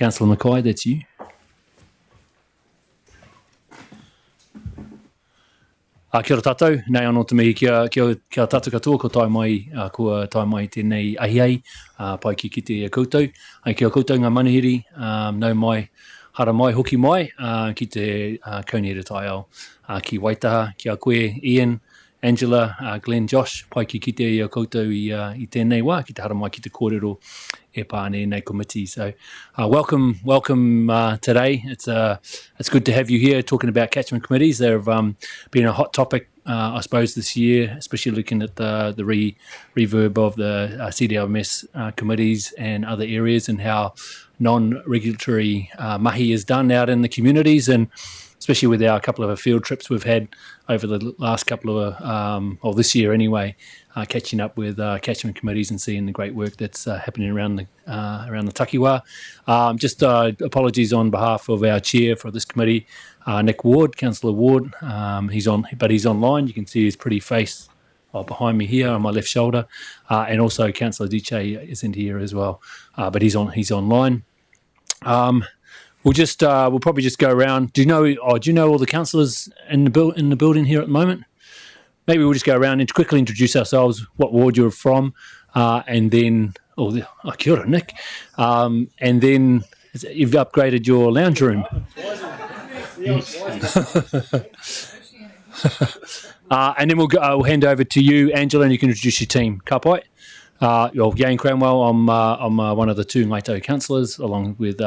Councillor Mackay, that's you. Kia ora tātou, nei anō te mihi kia tātou katoa, ko tai mai, kua tai mai tēnei ahiai, pai ki kite koutou. Ai kia koutou ngā manihiri, nau mai, hara mai, hoki mai, ki te kaunihira tai ao, ki Waitaha, kia koe, Ian, Angela, Glenn, Josh, pai ki kite i koutou i tēnei wā, ki te hara mai ki te kōrero e pāne nei committee. So welcome today. It's good to have you here talking about catchment committees. They've been a hot topic, I suppose, this year, especially looking at the reverb of the CDLMS committees and other areas, and how non-regulatory mahi is done out in the communities, and especially with our couple of field trips we've had over the last couple of, this year anyway, catching up with catchment committees and seeing the great work that's happening around the takiwā. Just apologies on behalf of our chair for this committee, Nick Ward, Councillor Ward. He's online. You can see his pretty face behind me here on my left shoulder, and also Councillor Diche isn't here as well, but he's online. We'll probably just go around. Do you know all the councillors in the building here at the moment? Maybe we'll just go around and quickly introduce ourselves, what ward you're from, and then kia ora, Nick, and then you've upgraded your lounge room. And then we'll hand over to you, Angela, and you can introduce your team. Ka pai. Yane Cranwell, I'm one of the two Ngaito councillors, along with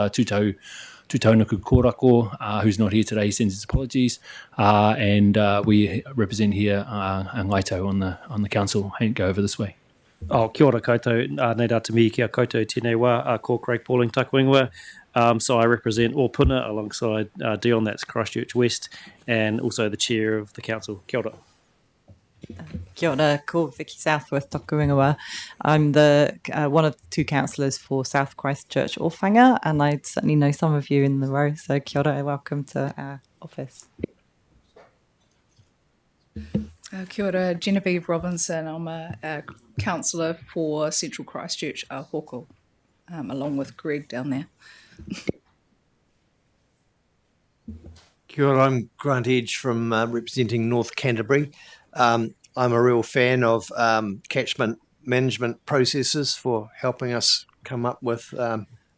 Tūtaunuku Kōrako, who's not here today. He sends his apologies, and we represent here Ngaito on the council. Go over this way. Kia ora koutou, nei rā te mihi kia koutou tēnei wā, ko Craig Pauling Takuingoa. So I represent Ōpuna alongside Dion, that's Christchurch West, and also the chair of the council. Kia ora. Kia ora, ko Vicky Southworth Takuingoa. I'm the one of the two councillors for South Christchurch Orwhanga, and I certainly know some of you in the row, so kia ora, welcome to our office. Kia ora, Genevieve Robinson. I'm a councillor for Central Christchurch Hoko, along with Greg down there. Kia ora, I'm Grant Edge from representing North Canterbury. I'm a real fan of catchment management processes for helping us come up with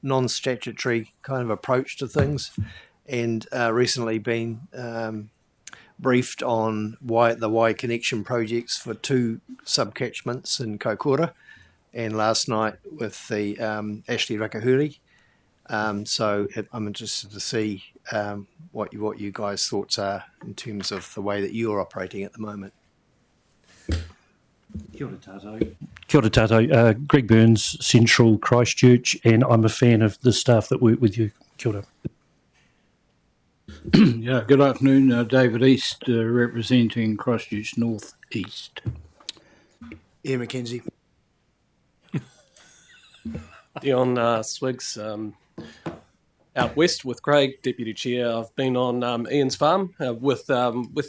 non-statutory kind of approach to things, and recently been briefed on the Y Connection projects for 2 sub-catchments in Kaikoura, and last night with the Ashley Rakahuri. So I'm interested to see what you guys' thoughts are in terms of the way that you're operating at the moment. Kia ora tātou. Kia ora tātou. Greg Burns, Central Christchurch, and I'm a fan of the staff that work with you. Kia ora. Yeah, good afternoon. David East, representing Christchurch North East. Ian McKenzie. Dion Swiggs, out west with Craig, Deputy Chair. I've been on Ian's farm with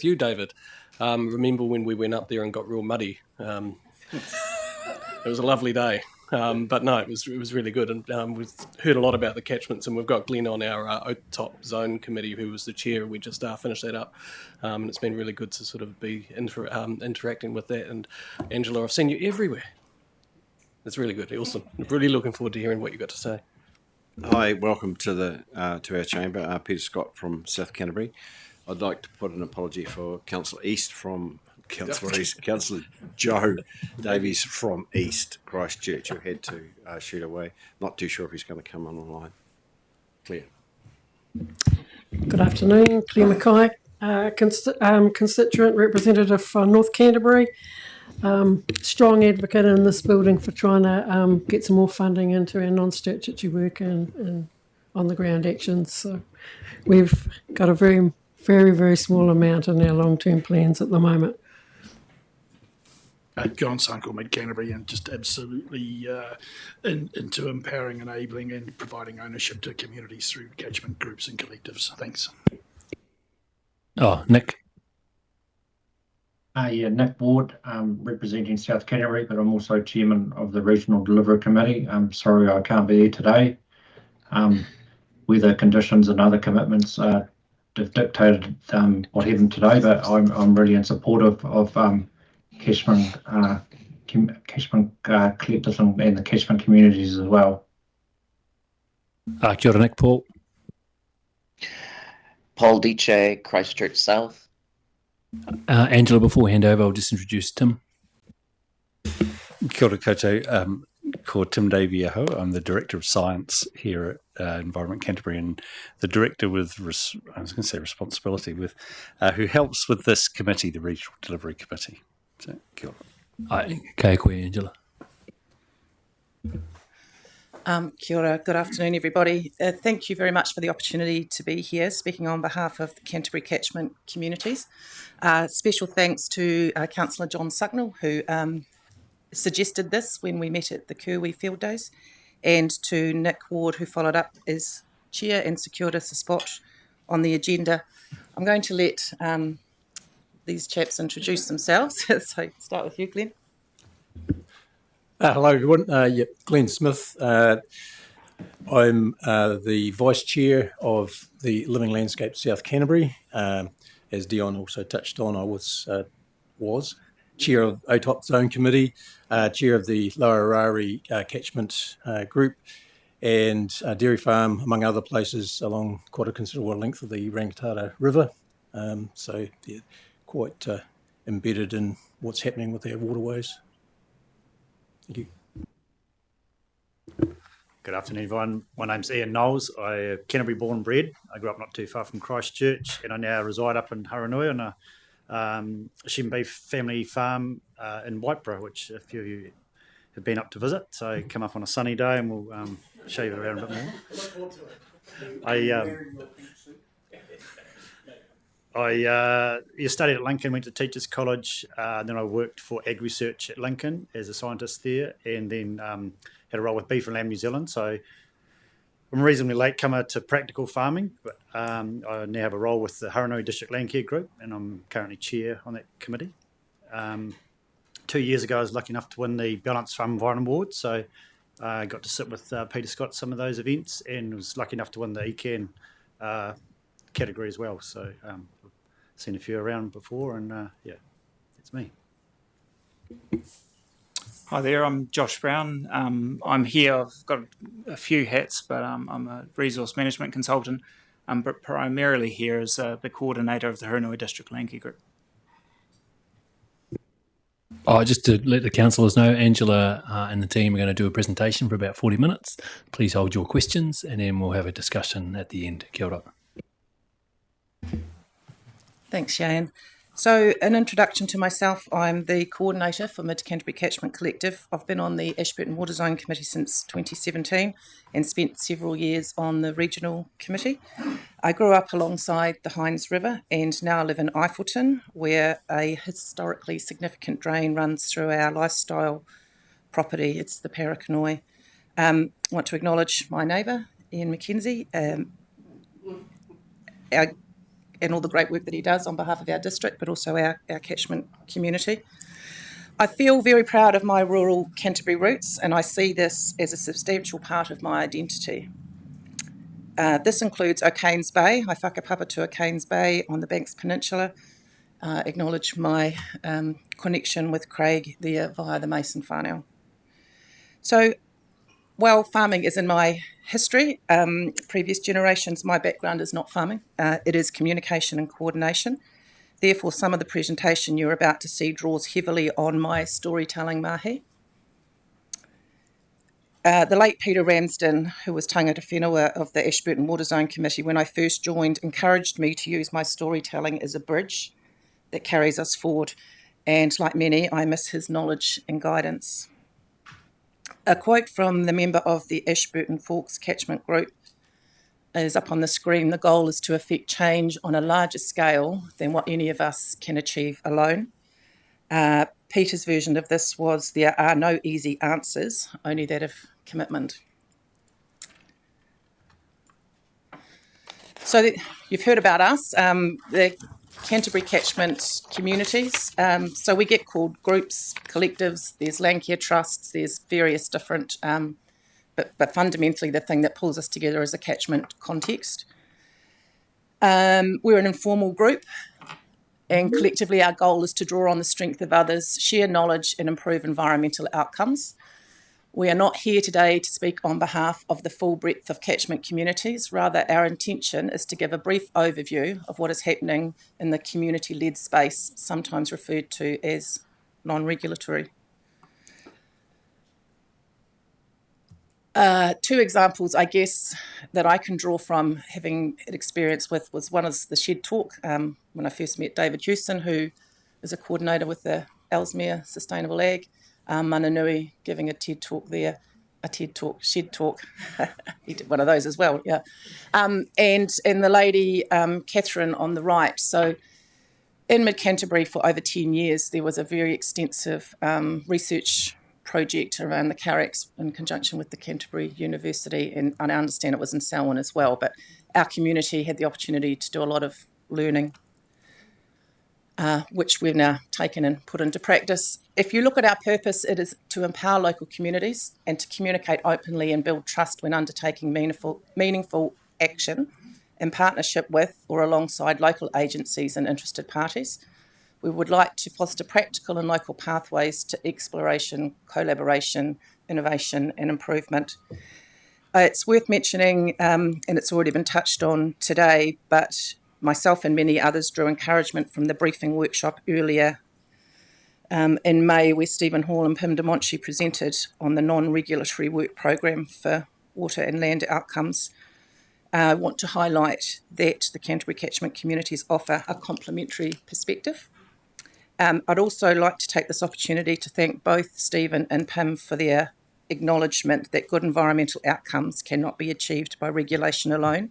you, David. Remember when we went up there and got real muddy? It was a lovely day, but no, it was really good. And we've heard a lot about the catchments, and we've got Glenn on our Top Zone Committee, who was the chair. We just finished that up, and it's been really good to sort of be interacting with that. And Angela, I've seen you everywhere. It's really good, awesome. I'm really looking forward to hearing what you've got to say. Hi, welcome to our chamber. Peter Scott from South Canterbury. I'd like to put an apology for Councillor East from Councillor Joe Davies from East Christchurch, who had to shoot away. Not too sure if he's going to come on online. Claire. Good afternoon, Claire Mackay, constituent representative for North Canterbury. Strong advocate in this building for trying to get some more funding into our non-statutory work and on the ground actions. So we've got a very, very, very small amount in our long-term plans at the moment. John Sunkel, Mid Canterbury, and just absolutely into empowering, enabling, and providing ownership to communities through catchment groups and collectives. Thanks. Nick. Nick Ward, representing South Canterbury, but I'm also chairman of the Regional Delivery Committee. I'm sorry I can't be here today. weather conditions and other commitments have dictated what happened today. But I'm really in support of catchment collectives and the catchment communities as well. Kia ora, Nick. Paul. Paul Diche, Christchurch South. Angela, before we hand over, I'll just introduce Tim. Kia ora koutou. Called Tim Davey Aho. I'm the Director of Science here at Environment Canterbury, and the Director with, responsibility with, who helps with this committee, the Regional Delivery Committee. So, kia ora. Kia koe, Angela. Kia ora, good afternoon everybody. Thank you very much for the opportunity to be here speaking on behalf of the Canterbury catchment communities. Special thanks to Councillor John Sucknell, who suggested this when we met at the Kirwi Field Days, and to Nick Ward, who followed up as Chair and secured us a spot on the agenda. I'm going to let these chaps introduce themselves. So start with you, Glenn. Hello everyone, Glenn Smith. I'm the Vice Chair of the Living Landscape South Canterbury. As Dion also touched on, I was Chair of OTOP Zone Committee, Chair of the Lower Rari Catchment Group, and Dairy Farm, among other places, along quite a considerable length of the Rangitata River. So they're quite embedded in what's happening with our waterways. Thank you. Good afternoon, everyone. My name's Ian Knowles. I'm Canterbury born and bred. I grew up not too far from Christchurch, and I now reside up in Haranui on a sheep beef family farm in Waipara, which a few of you have been up to visit. So come up on a sunny day and we'll show you around a bit more. I studied at Lincoln, went to Teachers College, then I worked for Ag Research at Lincoln as a scientist there, and then had a role with Beef and Lamb New Zealand. So I'm a reasonably latecomer to practical farming, but I now have a role with the Haranui District Landcare Group, and I'm currently chair on that committee. 2 years ago, I was lucky enough to win the Balanced Farm Environment Award, so I got to sit with Peter Scott at some of those events, and was lucky enough to win the ECAN category as well. So I've seen a few around before, and yeah, that's me. Hi there, I'm Josh Brown. I'm here, I've got a few hats, but I'm a resource management consultant, but primarily here as the coordinator of the Haranui District Landcare Group. Just to let the councillors know, Angela and the team are going to do a presentation for about 40 minutes. Please hold your questions, and then we'll have a discussion at the end. Kia ora. Thanks, Shane. So, an introduction to myself. I'm the coordinator for Mid Canterbury Catchment Collective. I've been on the Ashburton Water Zone Committee since 2017 and spent several years on the regional committee. I grew up alongside the Hines River and now live in Eifelton, where a historically significant drain runs through our lifestyle property. It's the Parakanoi. I want to acknowledge my neighbour, Ian McKenzie, and all the great work that he does on behalf of our district, but also our catchment community. I feel very proud of my rural Canterbury roots, and I see this as a substantial part of my identity. This includes O'Kane's Bay. I whakapapa to O'Kane's Bay on the Banks Peninsula. Acknowledge my connection with Craig there via the Mason whānau. So, while farming is in my history, previous generations, my background is not farming. It is communication and coordination. Therefore, some of the presentation you're about to see draws heavily on my storytelling mahi. The late Peter Ramsden, who was tangata whenua of the Ashburton Water Zone Committee when I first joined, encouraged me to use my storytelling as a bridge that carries us forward. And like many, I miss his knowledge and guidance. A quote from the member of the Ashburton Forks Catchment Group is up on the screen. The goal is to effect change on a larger scale than what any of us can achieve alone. Peter's version of this was, there are no easy answers, only that of commitment. So you've heard about us, the Canterbury catchment communities. So we get called groups, collectives, there's Landcare trusts, there's various different but fundamentally the thing that pulls us together is a catchment context. We're an informal group, and collectively our goal is to draw on the strength of others, share knowledge and improve environmental outcomes. We are not here today to speak on behalf of the full breadth of catchment communities. Rather, our intention is to give a brief overview of what is happening in the community-led space, sometimes referred to as non-regulatory. Two examples, I guess, that I can draw from having had experience with was one is the Shed Talk, when I first met David Hewson, who is a coordinator with the Ellesmere Sustainable Ag, Mananui giving a TED Talk there, Shed Talk. He did one of those as well, yeah. And the lady, Catherine, on the right. So in Mid-Canterbury for over 10 years, there was a very extensive research project around the Carracks in conjunction with the Canterbury University, and I understand it was in Selwyn as well, but our community had the opportunity to do a lot of learning, which we've now taken and put into practice. If you look at our purpose, it is to empower local communities and to communicate openly and build trust when undertaking meaningful action in partnership with or alongside local agencies and interested parties. We would like to foster practical and local pathways to exploration, collaboration, innovation and improvement. It's worth mentioning, and it's already been touched on today, but myself and many others drew encouragement from the briefing workshop earlier in May, where Stephen Hall and Pim DeMonchi presented on the non-regulatory work programme for water and land outcomes. I want to highlight that the Canterbury catchment communities offer a complementary perspective. I'd also like to take this opportunity to thank both Stephen and Pim for their acknowledgement that good environmental outcomes cannot be achieved by regulation alone,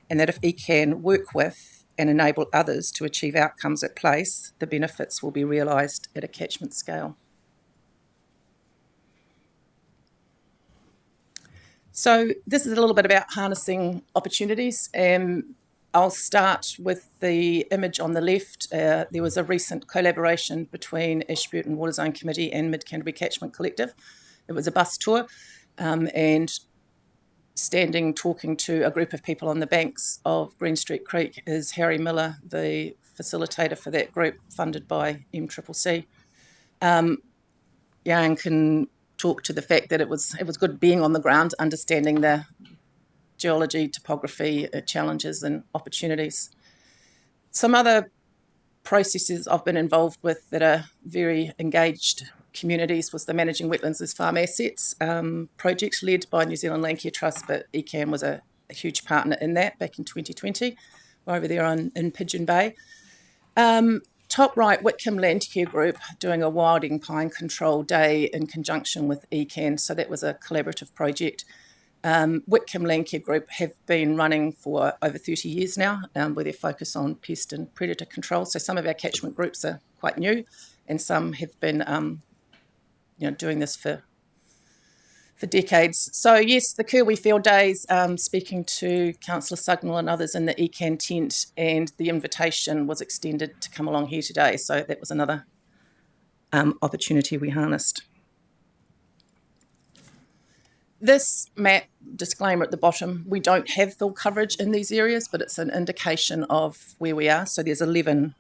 and that if ECAN work with and enable others to achieve outcomes at place, the benefits will be realised at a catchment scale. So this is a little bit about harnessing opportunities. I'll start with the image on the left. There was a recent collaboration between Ashburton Water Zone Committee and Mid-Canterbury Catchment Collective. It was a bus tour, and standing talking to a group of people on the banks of Green Street Creek is Harry Miller, the facilitator for that group, funded by MCCC. Jan can talk to the fact that it was good being on the ground, understanding the geology, topography, challenges and opportunities. Some other processes I've been involved with that are very engaged communities was the Managing Wetlands as Farm Assets project led by New Zealand Landcare Trust, but ECAN was a huge partner in that back in 2020. We're over there in Pigeon Bay. Top right, Whitcomb Landcare Group doing a wilding pine control day in conjunction with ECAN, so that was a collaborative project. Whitcomb Landcare Group have been running for over 30 years now with their focus on pest and predator control. So some of our catchment groups are quite new and some have been doing this for decades. So yes, the Kerwee Field Days, speaking to Councillor Sugnall and others in the ECAN tent, and the invitation was extended to come along here today. So that was another opportunity we harnessed. This map, disclaimer at the bottom, we don't have full coverage in these areas, but it's an indication of where we are. So there's 11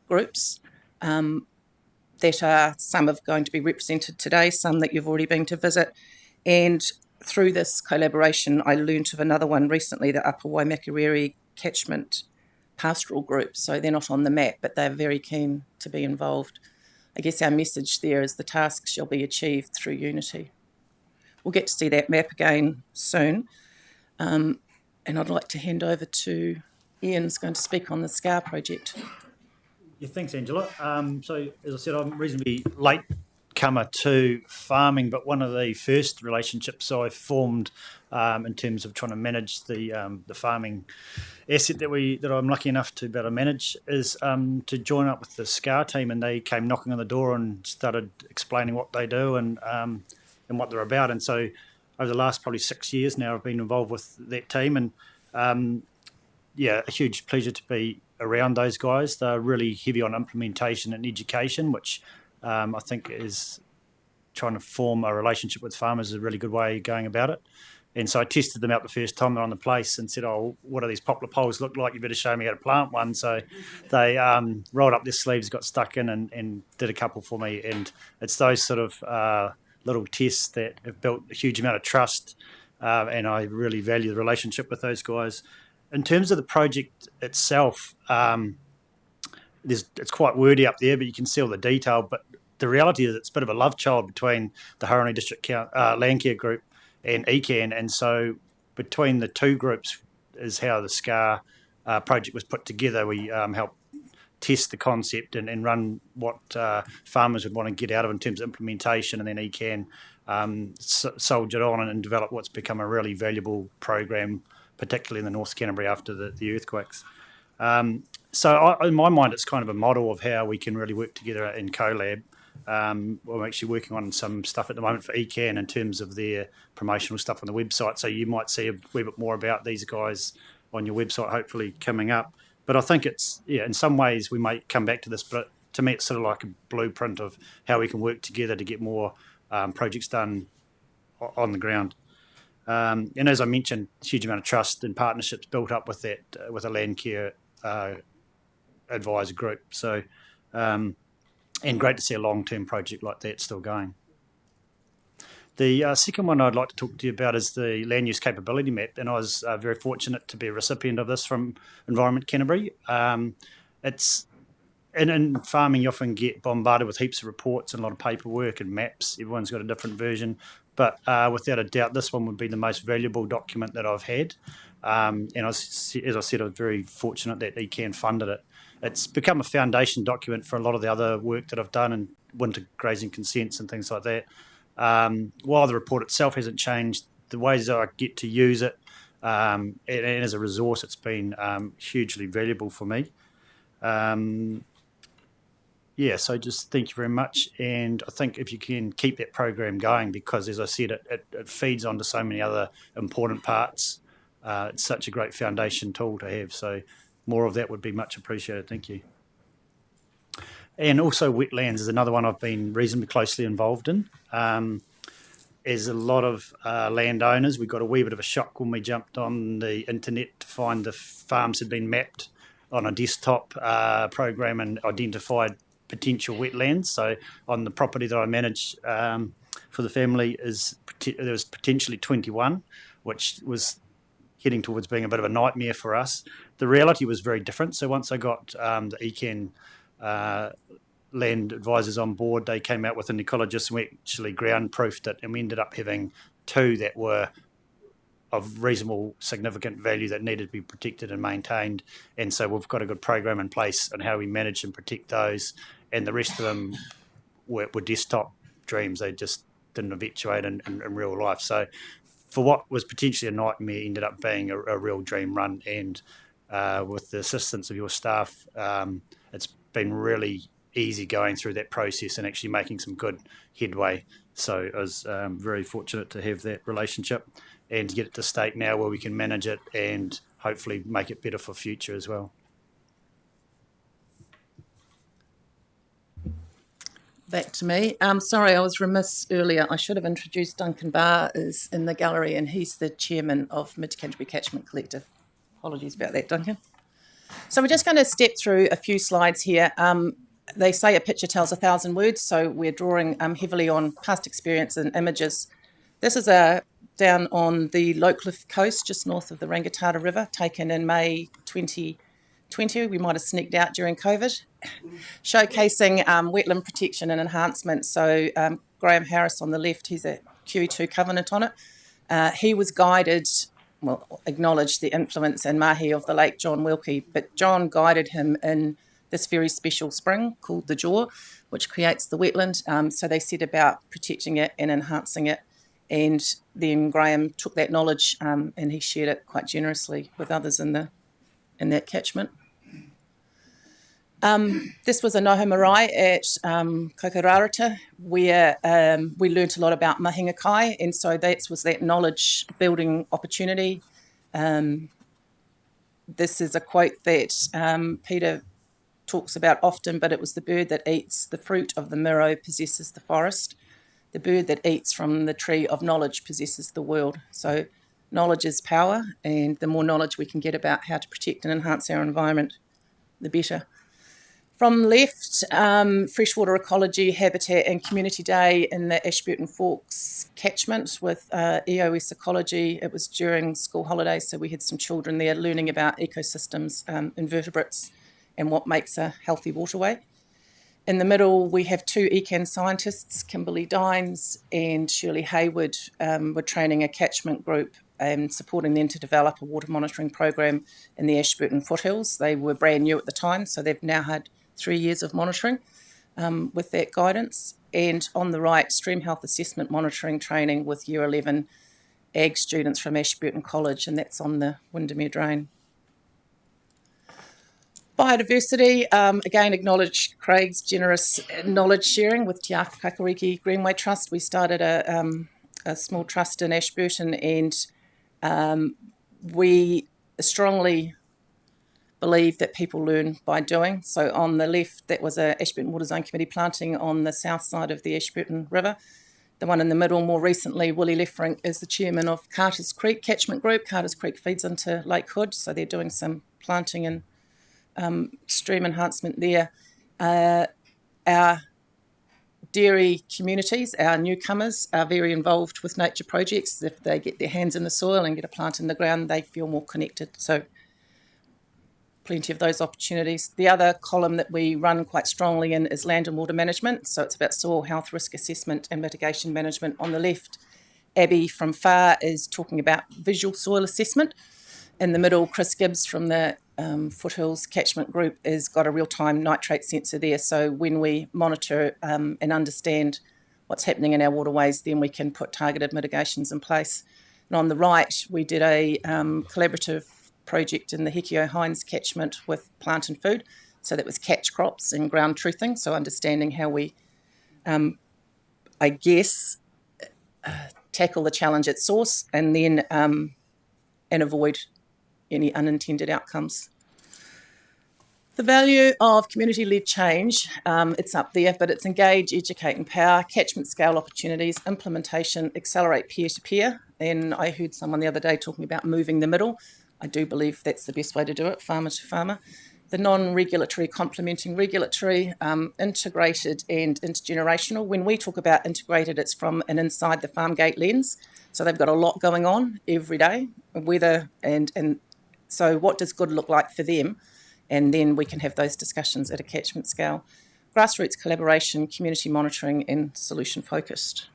groups that are, some are going to be represented today, some that you've already been to visit. And through this collaboration, I learnt of another one recently, the Upper Waimakariri Catchment Pastoral Group. So they're not on the map, but they're very keen to be involved. I guess our message there is the task shall be achieved through unity. We'll get to see that map again soon. And I'd like to hand over to Ian's going to speak on the SCAR project. Yeah, thanks, Angela. So, as I said, I'm reasonably late comer to farming, but one of the first relationships I formed in terms of trying to manage the farming asset that I'm lucky enough to be able to manage is to join up with the SCAR team, and they came knocking on the door and started explaining what they do and what they're about. And so over the last probably 6 years now, I've been involved with that team, and a huge pleasure to be around those guys. They're really heavy on implementation and education, which I think is trying to form a relationship with farmers is a really good way of going about it. And so I tested them out the first time they're on the place and said, "Oh, what do these poplar poles look like? You better show me how to plant one." So they rolled up their sleeves, got stuck in, and did a couple for me. And it's those sort of little tests that have built a huge amount of trust, and I really value the relationship with those guys. In terms of the project itself, it's quite wordy up there, but you can see all the detail. But the reality is it's a bit of a love child between the Haurani District Landcare Group and ECAN, and so between the two groups is how the SCAR project was put together. We helped test the concept and run what farmers would want to get out of in terms of implementation, and then ECAN soldiered on and developed what's become a really valuable program, particularly in the North Canterbury after the earthquakes. So in my mind, it's kind of a model of how we can really work together in CoLab. We're actually working on some stuff at the moment for ECAN in terms of their promotional stuff on the website. So you might see a wee bit more about these guys on your website, hopefully coming up. But I think it's, in some ways we might come back to this, but to me it's sort of like a blueprint of how we can work together to get more projects done on the ground. And as I mentioned, a huge amount of trust and partnerships built up with that, with a Landcare advisor group. So, and great to see a long-term project like that still going. The second one I'd like to talk to you about is the land use capability map, and I was very fortunate to be a recipient of this from Environment Canterbury. It's in farming, you often get bombarded with heaps of reports and a lot of paperwork and maps. Everyone's got a different version, but without a doubt, this one would be the most valuable document that I've had. And as I said, I was very fortunate that ECAN funded it. It's become a foundation document for a lot of the other work that I've done in winter grazing consents and things like that. While the report itself hasn't changed, the ways I get to use it and as a resource, it's been hugely valuable for me. So just thank you very much. And I think if you can keep that program going, because as I said, it feeds onto so many other important parts. It's such a great foundation tool to have. So more of that would be much appreciated. Thank you. And also wetlands is another one I've been reasonably closely involved in. As a lot of landowners, we got a wee bit of a shock when we jumped on the internet to find the farms had been mapped on a desktop program and identified potential wetlands. So on the property that I manage for the family, there was potentially 21, which was heading towards being a bit of a nightmare for us. The reality was very different. So once I got the ECAN land advisors on board, they came out with an ecologist and we actually ground proofed it, and we ended up having 2 that were of reasonable significant value that needed to be protected and maintained. And so we've got a good program in place on how we manage and protect those, and the rest of them were desktop dreams. They just didn't eventuate in real life. So for what was potentially a nightmare ended up being a real dream run, and with the assistance of your staff, it's been really easy going through that process and actually making some good headway. So I was very fortunate to have that relationship and to get it to state now where we can manage it and hopefully make it better for future as well. Back to me. Sorry, I was remiss earlier. I should have introduced Duncan Barr is in the gallery, and he's the chairman of Mid Canterbury Catchment Collective. Apologies about that, Duncan. So we're just going to step through a few slides here. They say a picture tells 1,000 words, so we're drawing heavily on past experience and images. This is down on the Lowcliffe coast, just north of the Rangitata River, taken in May 2020. We might have sneaked out during COVID, showcasing wetland protection and enhancement. So Graham Harris on the left, he's a QE2 covenant on it. He was guided, acknowledged the influence and mahi of the late John Wilkie, but John guided him in this very special spring called the Jaw, which creates the wetland. So they set about protecting it and enhancing it. And then Graham took that knowledge and he shared it quite generously with others in that catchment. This was a noho marae at Kokorarata, where we learnt a lot about mahinga kai, and so that was that knowledge building opportunity. This is a quote that Peter talks about often, but it was the bird that eats the fruit of the miro possesses the forest. the bird that eats from the tree of knowledge possesses the world. So knowledge is power, and the more knowledge we can get about how to protect and enhance our environment, the better. From left, Freshwater Ecology, Habitat and Community Day in the Ashburton Forks catchment with EOS Ecology. It was during school holidays, so we had some children there learning about ecosystems, invertebrates, and what makes a healthy waterway. In the middle, we have two ECAN scientists, Kimberly Dines and Shirley Hayward, were training a catchment group and supporting them to develop a water monitoring program in the Ashburton foothills. They were brand new at the time, so they've now had 3 years of monitoring with that guidance. And on the right, stream health assessment monitoring training with Year 11 ag students from Ashburton College, and that's on the Windermere Drain. Biodiversity, again, acknowledge Craig's generous knowledge sharing with Te Ako Kakariki Greenway Trust. We started a small trust in Ashburton, and we strongly believe that people learn by doing. So on the left, that was a Ashburton Water Zone Committee planting on the south side of the Ashburton River. The one in the middle, more recently, Willie Lefferink is the chairman of Carter's Creek Catchment Group. Carter's Creek feeds into Lake Hood, so they're doing some planting and stream enhancement there. Our dairy communities, our newcomers, are very involved with nature projects. If they get their hands in the soil and get a plant in the ground, they feel more connected. So plenty of those opportunities. The other column that we run quite strongly in is land and water management. So it's about soil health risk assessment and mitigation management. On the left, Abby from FAR is talking about visual soil assessment. In the middle, Chris Gibbs from the Foothills Catchment Group has got a real-time nitrate sensor there. So when we monitor and understand what's happening in our waterways, then we can put targeted mitigations in place. And on the right, we did a collaborative project in the Hekio Hines catchment with Plant and Food. So that was catch crops and ground truthing. So understanding how we, tackle the challenge at source and then and avoid any unintended outcomes. The value of community-led change, it's up there, but it's engage, educate, empower, catchment scale opportunities, implementation, accelerate peer-to-peer. And I heard someone the other day talking about moving the middle. I do believe that's the best way to do it, farmer to farmer. The non-regulatory, complementing regulatory, integrated and intergenerational. When we talk about integrated, it's from an inside the farm gate lens. So they've got a lot going on every day, weather and so what does good look like for them? And then we can have those discussions at a catchment scale. Grassroots collaboration, community monitoring and solution focused.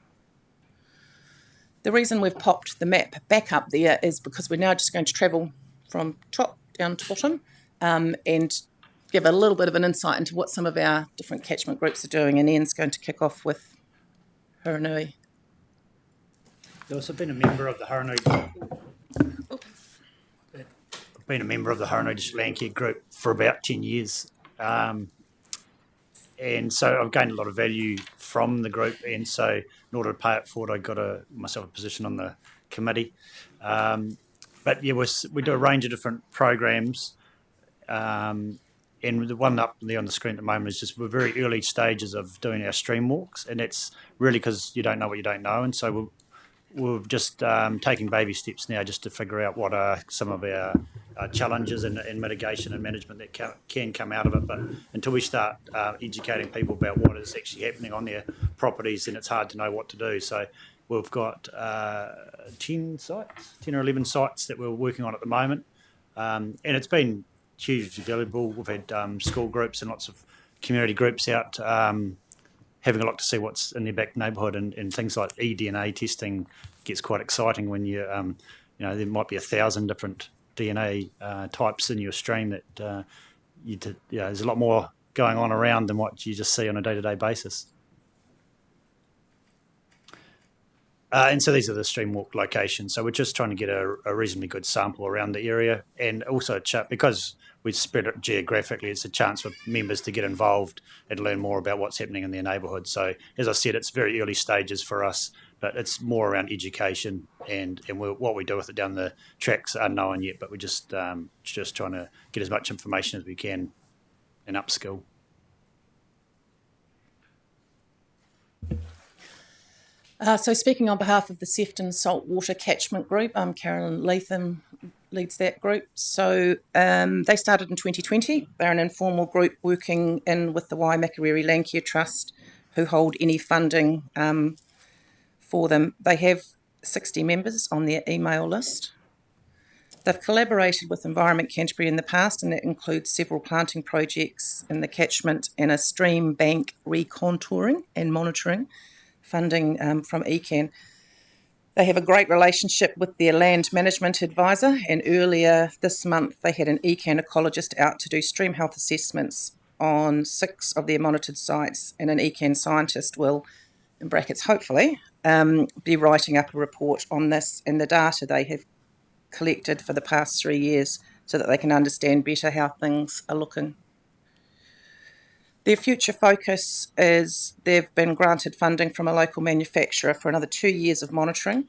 The reason we've popped the map back up there is because we're now just going to travel from top down to bottom and give a little bit of an insight into what some of our different catchment groups are doing. And Ian's going to kick off with Haranui. I've also been a member of the Haranui. I've been a member of the Haranui District Landcare Group for about 10 years. And so I've gained a lot of value from the group, and so in order to pay it forward, I got myself a position on the committee. But yeah, we do a range of different programs, and the one up there on the screen at the moment is just we're very early stages of doing our stream walks, and that's really because you don't know what you don't know, and so we're just taking baby steps now just to figure out what are some of our challenges and mitigation and management that can come out of it. But until we start educating people about what is actually happening on their properties, then it's hard to know what to do. So we've got 10 or 11 sites that we're working on at the moment. And it's been hugely valuable. We've had school groups and lots of community groups out having a look to see what's in their back neighbourhood, and things like eDNA testing gets quite exciting when you there might be 1,000 different DNA types in your stream that there's a lot more going on around than what you just see on a day-to-day basis. And so these are the stream walk locations. So we're just trying to get a reasonably good sample around the area, and also because we spread it geographically, it's a chance for members to get involved and learn more about what's happening in their neighbourhood. So as I said, it's very early stages for us, but it's more around education, and what we do with it down the track's unknown yet, but we're just trying to get as much information as we can and upskill. So speaking on behalf of the Sefton Saltwater Catchment Group, Carolyn Latham leads that group. So they started in 2020. They're an informal group working in with the Waimakariri Landcare Trust, who hold any funding for them. They have 60 members on their email list. They've collaborated with Environment Canterbury in the past, and that includes several planting projects in the catchment and a stream bank recontouring and monitoring funding from ECAN. They have a great relationship with their land management advisor, and earlier this month they had an ECAN ecologist out to do stream health assessments on 6 of their monitored sites, and an ECAN scientist will, in brackets hopefully, be writing up a report on this and the data they have collected for the past 3 years so that they can understand better how things are looking. Their future focus is they've been granted funding from a local manufacturer for another 2 years of monitoring,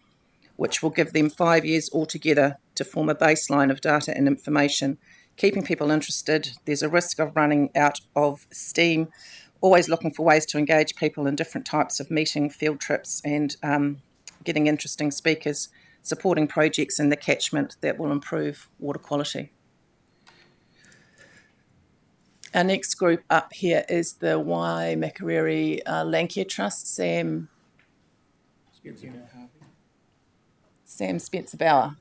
which will give them 5 years altogether to form a baseline of data and information, keeping people interested. There's a risk of running out of steam, always looking for ways to engage people in different types of meeting, field trips, and getting interesting speakers, supporting projects in the catchment that will improve water quality. Our next group up here is the Waimakariri Landcare Trust. Sam Spencer-Bauer,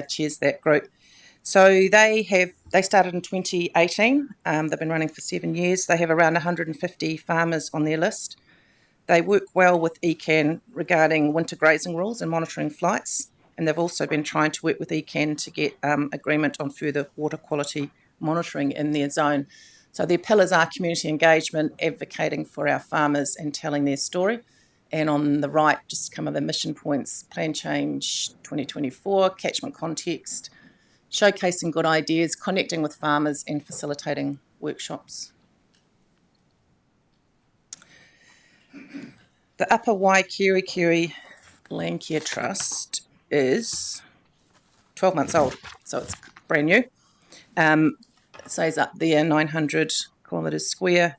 chairs that group. So they started in 2018. They've been running for 7 years. They have around 150 farmers on their list. They work well with ECAN regarding winter grazing rules and monitoring flights, and they've also been trying to work with ECAN to get agreement on further water quality monitoring in their zone. So their pillars are community engagement, advocating for our farmers and telling their story. And on the right, just some of the mission points: plan change 2024, catchment context, showcasing good ideas, connecting with farmers and facilitating workshops. The Upper Waikirikiri Landcare Trust is 12 months old, so it's brand new. It says up there 900 kilometres square.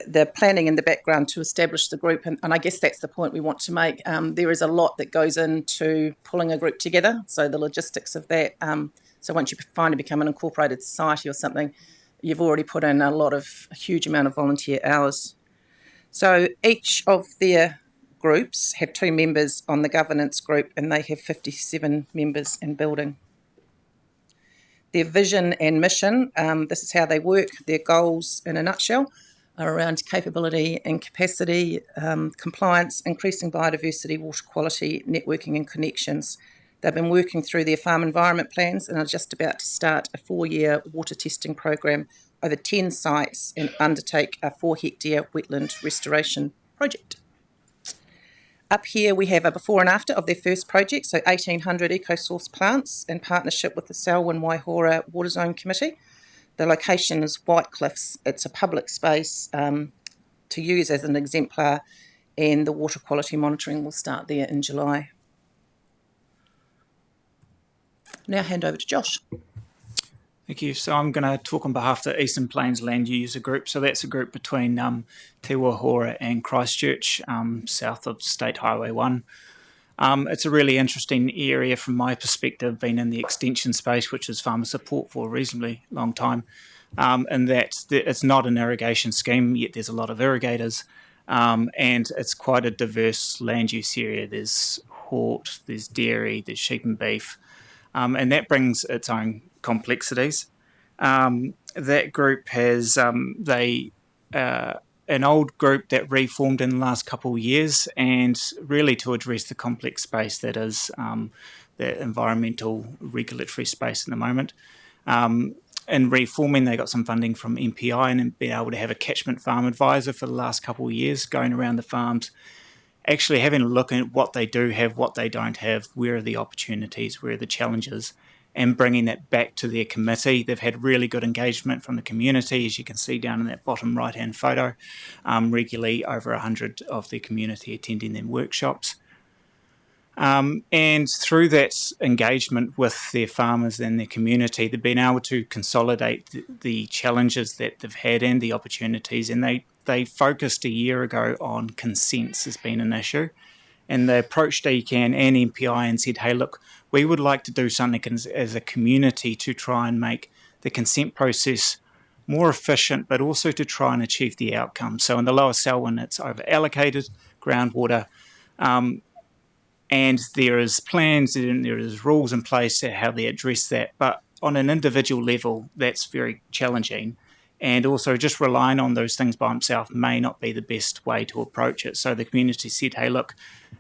The planning in the background to establish the group, and I guess that's the point we want to make. There is a lot that goes into pulling a group together, so the logistics of that. So once you finally become an incorporated society or something, you've already put in a huge amount of volunteer hours. So each of their groups have 2 members on the governance group, and they have 57 members in building. Their vision and mission, this is how they work. Their goals, in a nutshell, are around capability and capacity, compliance, increasing biodiversity, water quality, networking and connections. They've been working through their farm environment plans and are just about to start a 4-year water testing program over 10 sites and undertake a 4-hectare wetland restoration project. Up here we have a before and after of their first project, so 1,800 eco-source plants in partnership with the Selwyn Waihora Water Zone Committee. The location is White Cliffs. It's a public space to use as an exemplar, and the water quality monitoring will start there in July. Now hand over to Josh. Thank you. So I'm going to talk on behalf of the Eastern Plains Land User Group. So that's a group between Te Wahora and Christchurch, south of State Highway 1. It's a really interesting area from my perspective, being in the extension space, which is farmer support for a reasonably long time, and that it's not an irrigation scheme, yet there's a lot of irrigators, and it's quite a diverse land use area. There's hort, there's dairy, there's sheep and beef, and that brings its own complexities. That group has an old group that reformed in the last couple of years, and really to address the complex space that is the environmental regulatory space at the moment. In reforming, they got some funding from MPI and been able to have a catchment farm advisor for the last couple of years, going around the farms, actually having a look at what they do have, what they don't have, where are the opportunities, where are the challenges, and bringing that back to their committee. They've had really good engagement from the community, as you can see down in that bottom right-hand photo. Regularly, over 100 of the community attending their workshops. And through that engagement with their farmers and their community, they've been able to consolidate the challenges that they've had and the opportunities. And they focused a year ago on consents as being an issue, And they approached ECAN and MPI and said, hey, look, we would like to do something as a community to try and make the consent process more efficient, but also to try and achieve the outcome. So in the Lower Selwyn, it's over-allocated groundwater, and there is plans and there is rules in place to how they address that. But on an individual level, that's very challenging. And also just relying on those things by himself may not be the best way to approach it. So the community said, hey, look,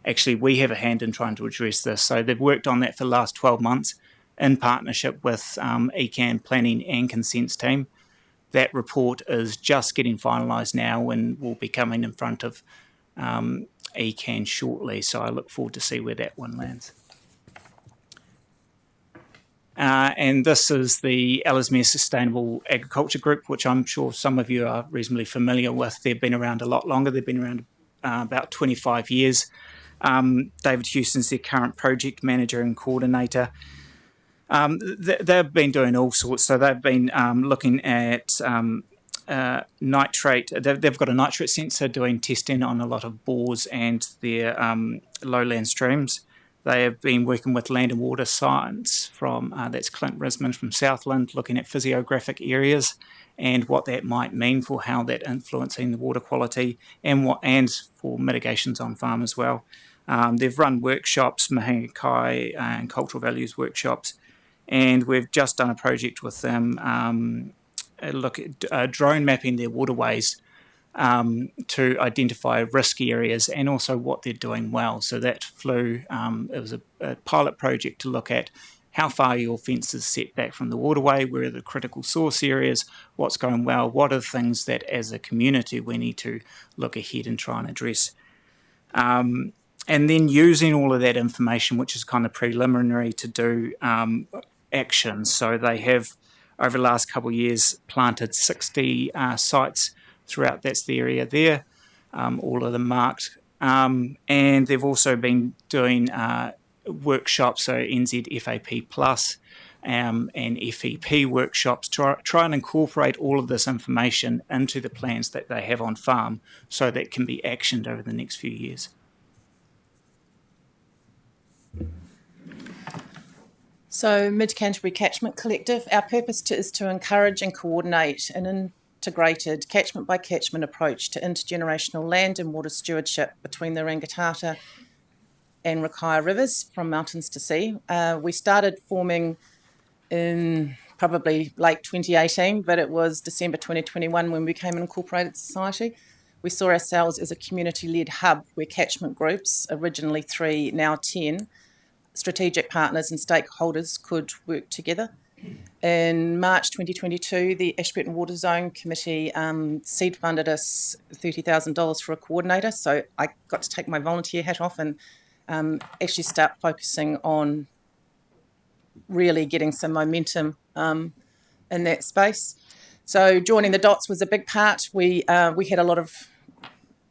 actually, we have a hand in trying to address this. So they've worked on that for the last 12 months in partnership with ECAN Planning and Consents team. That report is just getting finalised now and will be coming in front of ECAN shortly. So I look forward to see where that one lands. And this is the Ellesmere Sustainable Agriculture Group, which I'm sure some of you are reasonably familiar with. They've been around a lot longer. They've been around about 25 years. David Houston's their current project manager and coordinator. They've been doing all sorts. So they've been looking at nitrate. They've got a nitrate sensor doing testing on a lot of bores and their lowland streams. They have been working with Land and Water Science from, that's Clint Risman from Southland, looking at physiographic areas and what that might mean for how that influencing the water quality and for mitigations on farm as well. They've run workshops, Mahanga Kai and cultural values workshops, and we've just done a project with them, look at drone mapping their waterways to identify risky areas and also what they're doing well. So that flew, it was a pilot project to look at how far your fence is set back from the waterway, where are the critical source areas, what's going well, what are the things that as a community we need to look ahead and try and address. And then using all of that information, which is kind of preliminary to do actions. So they have, over the last couple of years, planted 60 sites throughout, that's the area there, all of them marked. And they've also been doing workshops, so NZFAP Plus and FEP workshops, try and incorporate all of this information into the plans that they have on farm so that can be actioned over the next few years. So Mid-Canterbury Catchment Collective, our purpose is to encourage and coordinate an integrated catchment by catchment approach to intergenerational land and water stewardship between the Rangitata and Rakaia rivers from mountains to sea. We started forming in probably late 2018, but it was December 2021 when we became an incorporated society. We saw ourselves as a community-led hub where catchment groups, originally 3, now 10, strategic partners and stakeholders could work together. In March 2022, the Ashburton Water Zone Committee seed funded us $30,000 for a coordinator. So I got to take my volunteer hat off and actually start focusing on really getting some momentum in that space. So joining the dots was a big part. We had a lot of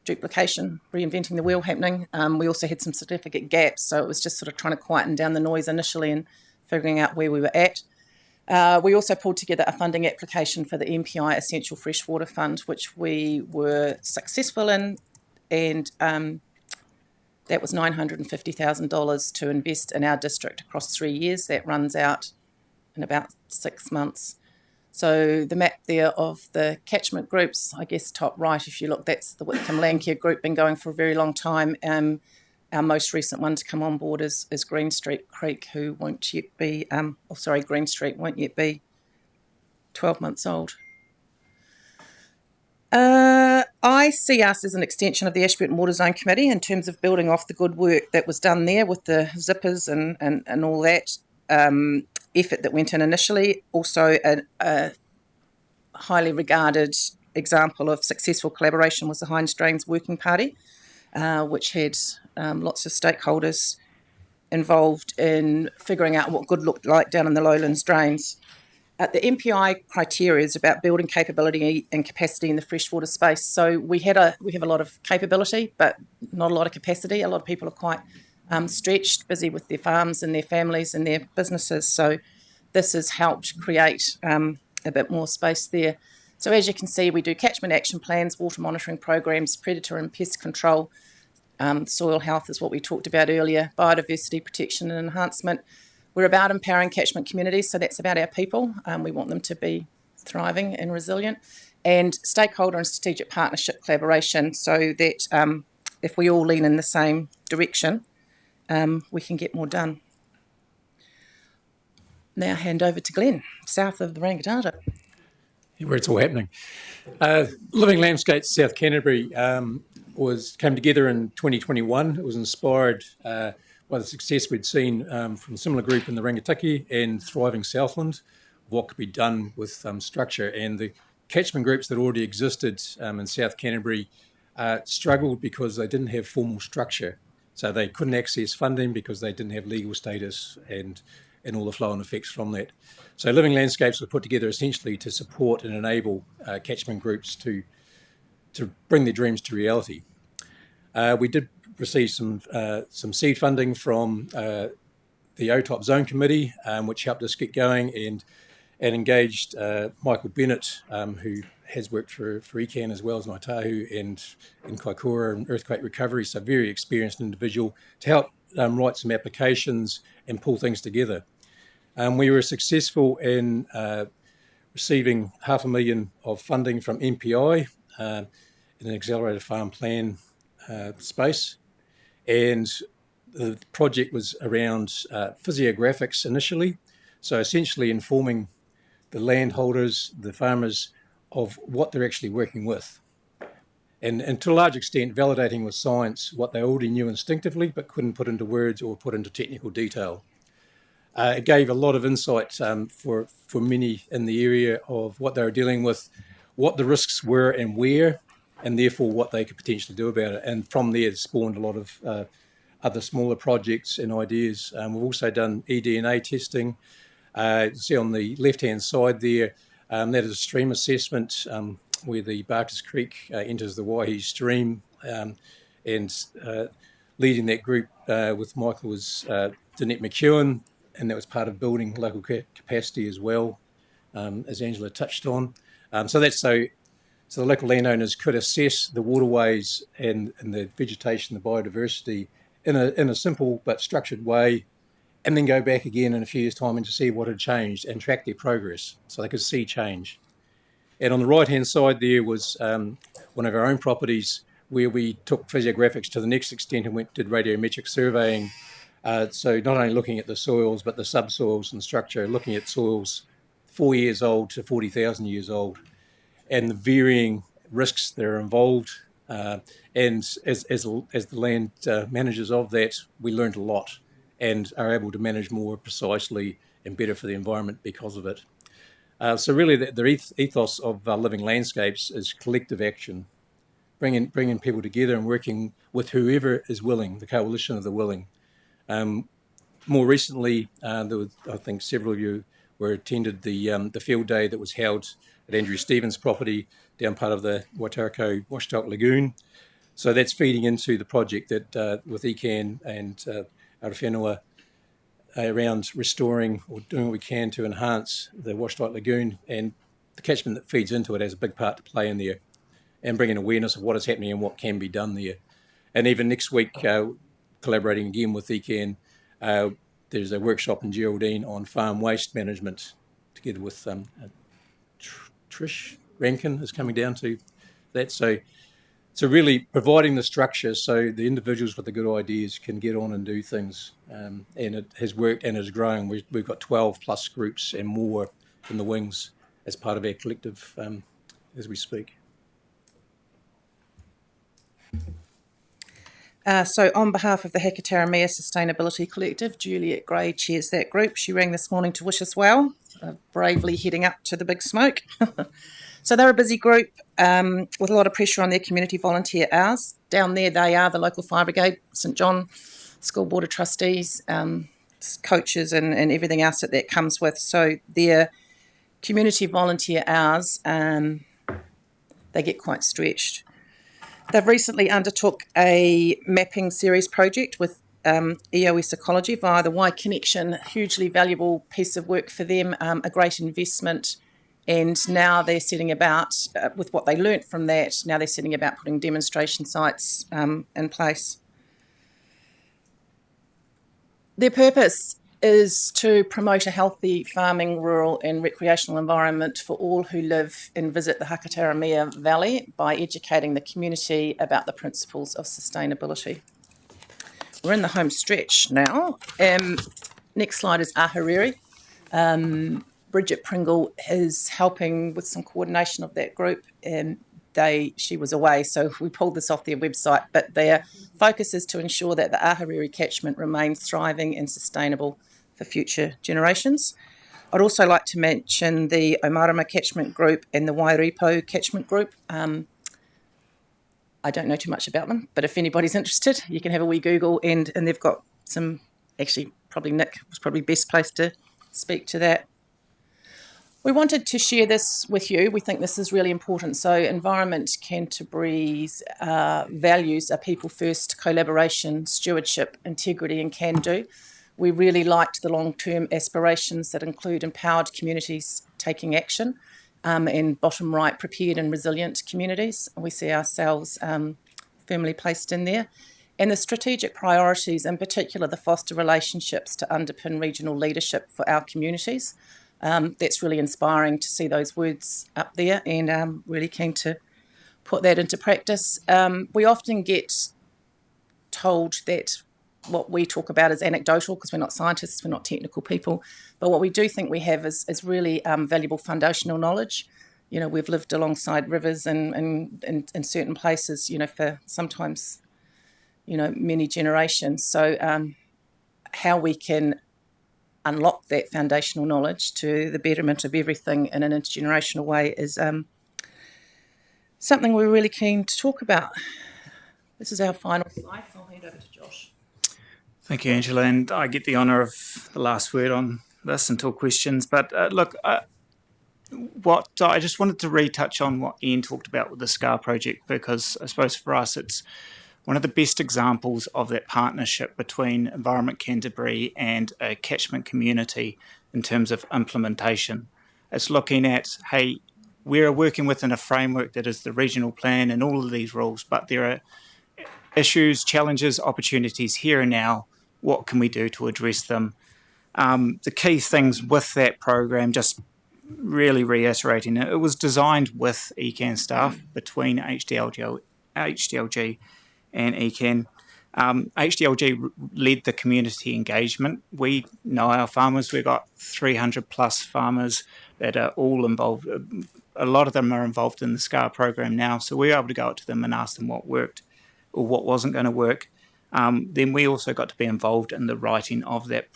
duplication, reinventing the wheel happening. We also had some significant gaps, so it was just sort of trying to quieten down the noise initially and figuring out where we were at. We also pulled together a funding application for the MPI Essential Freshwater Fund, which we were successful in, and that was $950,000 to invest in our district across 3 years. That runs out in about 6 months. So the map there of the catchment groups, I guess top right, if you look, that's the Whitcomb Landcare group, been going for a very long time. Our most recent one to come on board is Green Street Creek, who won't yet be, Green Street won't yet be 12 months old. I see us as an extension of the Ashburton Water Zone Committee in terms of building off the good work that was done there with the zippers and all that effort that went in initially. Also a highly regarded example of successful collaboration was the Hinds Drains Working Party, which had lots of stakeholders involved in figuring out what good looked like down in the lowlands drains. The MPI criteria is about building capability and capacity in the freshwater space. So we have a lot of capability, but not a lot of capacity. A lot of people are quite stretched, busy with their farms and their families and their businesses. So this has helped create a bit more space there. So as you can see, we do catchment action plans, water monitoring programs, predator and pest control, Soil health is what we talked about earlier, biodiversity protection and enhancement. We're about empowering catchment communities, so that's about our people. We want them to be thriving and resilient. And stakeholder and strategic partnership collaboration, so that if we all lean in the same direction, we can get more done. Now hand over to Glenn, south of the Rangitata. Where it's all happening. Living Landscapes South Canterbury came together in 2021. It was inspired by the success we'd seen from a similar group in the Rangitikei and Thriving Southland, what could be done with structure. And the catchment groups that already existed in South Canterbury struggled because they didn't have formal structure. So they couldn't access funding because they didn't have legal status and all the flow and effects from that. So Living Landscapes was put together essentially to support and enable catchment groups to bring their dreams to reality. We did receive some seed funding from the OTOP Zone Committee, which helped us get going, and engaged Michael Bennett, who has worked for ECAN as well as Ngāi Tahu and in Kaikoura and earthquake recovery, so very experienced individual, to help write some applications and pull things together. We were successful in receiving $500,000 of funding from MPI in an accelerated farm plan space, and the project was around physiographics initially, so essentially informing the landholders, the farmers, of what they're actually working with, and to a large extent validating with science what they already knew instinctively but couldn't put into words or put into technical detail. It gave a lot of insight for many in the area of what they were dealing with, what the risks were and where, and therefore what they could potentially do about it. And from there it spawned a lot of other smaller projects and ideas. We've also done eDNA testing. You see on the left-hand side there, that is a stream assessment where the Barkers Creek enters the Waihi stream, and leading that group with Michael was Danette McEwen, and that was part of building local capacity as well, as Angela touched on. So the local landowners could assess the waterways and the vegetation, the biodiversity in a simple but structured way, and then go back again in a few years' time and to see what had changed and track their progress so they could see change. And on the right-hand side there was one of our own properties where we took physiographics to the next extent and did radiometric surveying. So not only looking at the soils, but the subsoils and structure, looking at soils 4 years old to 40,000 years old, and the varying risks that are involved. And as the land managers of that, we learned a lot and are able to manage more precisely and better for the environment because of it. So really the ethos of Living Landscapes is collective action, bringing people together and working with whoever is willing, the coalition of the willing. More recently, I think several of you attended the field day that was held at Andrew Stevens' property down part of the Waitarako Washtalk Lagoon. So that's feeding into the project that with ECAN and Arowhenua around restoring or doing what we can to enhance the Washtalk Lagoon, and the catchment that feeds into it has a big part to play in there, and bringing awareness of what is happening and what can be done there. And even next week, collaborating again with ECAN, there's a workshop in Geraldine on farm waste management, together with Trish Rankin is coming down to that. So really providing the structure so the individuals with the good ideas can get on and do things. And it has worked and is growing. We've got 12 plus groups and more in the wings as part of our collective as we speak. So on behalf of the Hekataramea Sustainability Collective, Juliet Gray chairs that group. She rang this morning to wish us well, bravely heading up to the big smoke. So they're a busy group with a lot of pressure on their community volunteer hours. Down there they are the local fire brigade, St John, school board of trustees, coaches and everything else that comes with. So their community volunteer hours, they get quite stretched. They've recently undertook a mapping series project with EOS Ecology via the Y Connection, hugely valuable piece of work for them, a great investment. And now they're setting about, with what they learnt from that, now they're setting about putting demonstration sites in place. Their purpose is to promote a healthy farming, rural and recreational environment for all who live and visit the Hakataramea Valley by educating the community about the principles of sustainability. We're in the home stretch now. Next slide is Ahuriri. Bridget Pringle is helping with some coordination of that group, and she was away, so we pulled this off their website, but their focus is to ensure that the Ahuriri catchment remains thriving and sustainable for future generations. I'd also like to mention the Omarama catchment group and the Wairipo catchment group. I don't know too much about them, but if anybody's interested, you can have a wee Google, and they've got some, actually probably Nick was probably best placed to speak to that. We wanted to share this with you. We think this is really important. So Environment Canterbury's values are people first, collaboration, stewardship, integrity and can-do. We really liked the long-term aspirations that include empowered communities taking action and bottom right, prepared and resilient communities. We see ourselves firmly placed in there. And the strategic priorities, in particular the foster relationships to underpin regional leadership for our communities. That's really inspiring to see those words up there, and really keen to put that into practice. We often get told that what we talk about is anecdotal because we're not scientists, we're not technical people, but what we do think we have is really valuable foundational knowledge. You know, we've lived alongside rivers and in certain places, you know, for sometimes, you know, many generations. So how we can unlock that foundational knowledge to the betterment of everything in an intergenerational way is something we're really keen to talk about. This is our final slide, so I'll hand over to Josh. Thank you, Angela, and I get the honour of the last word on this until questions. But what I just wanted to retouch on what Ian talked about with the SCAR project, because I suppose for us it's one of the best examples of that partnership between Environment Canterbury and a catchment community in terms of implementation. It's looking at, hey, we're working within a framework that is the regional plan and all of these rules, but there are issues, challenges, opportunities here and now. What can we do to address them? The key things with that program, just really reiterating it, it was designed with ECAN staff between HDLG and ECAN. HDLG led the community engagement. We know our farmers. We've got 300 plus farmers that are all involved. A lot of them are involved in the SCAR program now, so we were able to go up to them and ask them what worked or what wasn't going to work. Then we also got to be involved in the writing of that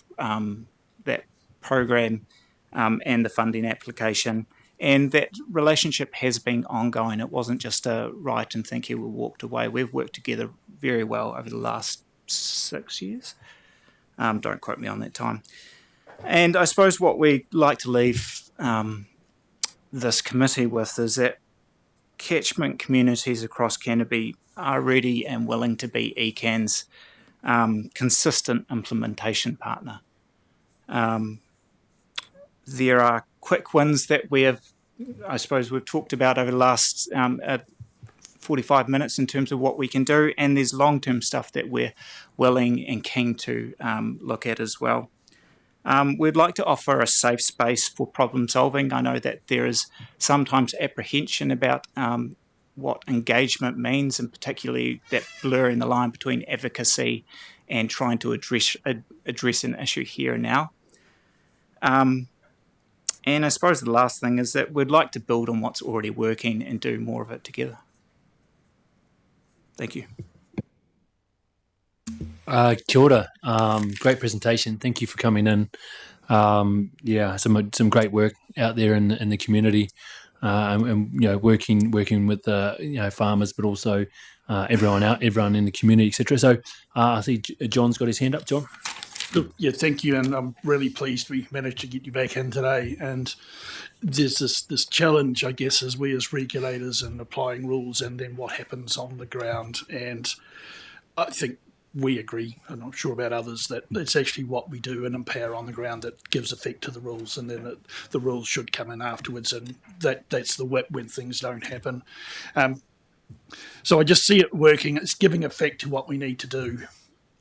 program and the funding application. And that relationship has been ongoing. It wasn't just a write and thank you, we walked away. We've worked together very well over the last 6 years. Don't quote me on that time. And I suppose what we like to leave this committee with is that catchment communities across Canterbury are ready and willing to be ECAN's consistent implementation partner. There are quick wins that we have, I suppose we've talked about over the last 45 minutes in terms of what we can do, and there's long-term stuff that we're willing and keen to look at as well. We'd like to offer a safe space for problem solving. I know that there is sometimes apprehension about what engagement means, and particularly that blurring the line between advocacy and trying to address an issue here and now. And I suppose the last thing is that we'd like to build on what's already working and do more of it together. Thank you. Kia ora. Great presentation. Thank you for coming in. Some great work out there in the community, and you know, working with farmers, but also everyone in the community, etc. So I see John's got his hand up. John. Yeah, thank you, and I'm really pleased we managed to get you back in today. And there's this challenge, I guess, as we as regulators and applying rules, and then what happens on the ground. And I think we agree, and I'm sure about others, that it's actually what we do and empower on the ground that gives effect to the rules, and then the rules should come in afterwards, and that's the whip when things don't happen. So I just see it working. It's giving effect to what we need to do.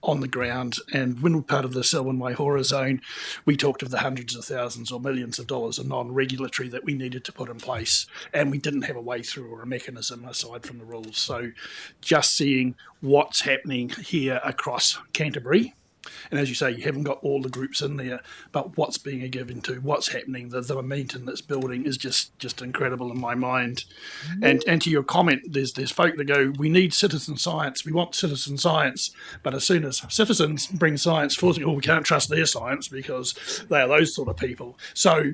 on the ground. And when we're part of the Selwyn Waihora zone, we talked of the hundreds of thousands or millions of dollars of non-regulatory that we needed to put in place, and we didn't have a way through or a mechanism aside from the rules. So just seeing what's happening here across Canterbury, and as you say, you haven't got all the groups in there, but what's being given to, what's happening, the momentum that's building is just incredible in my mind. And to your comment, there's folk that go, we need citizen science, we want citizen science, but as soon as citizens bring science forth, we can't trust their science because they are those sort of people. So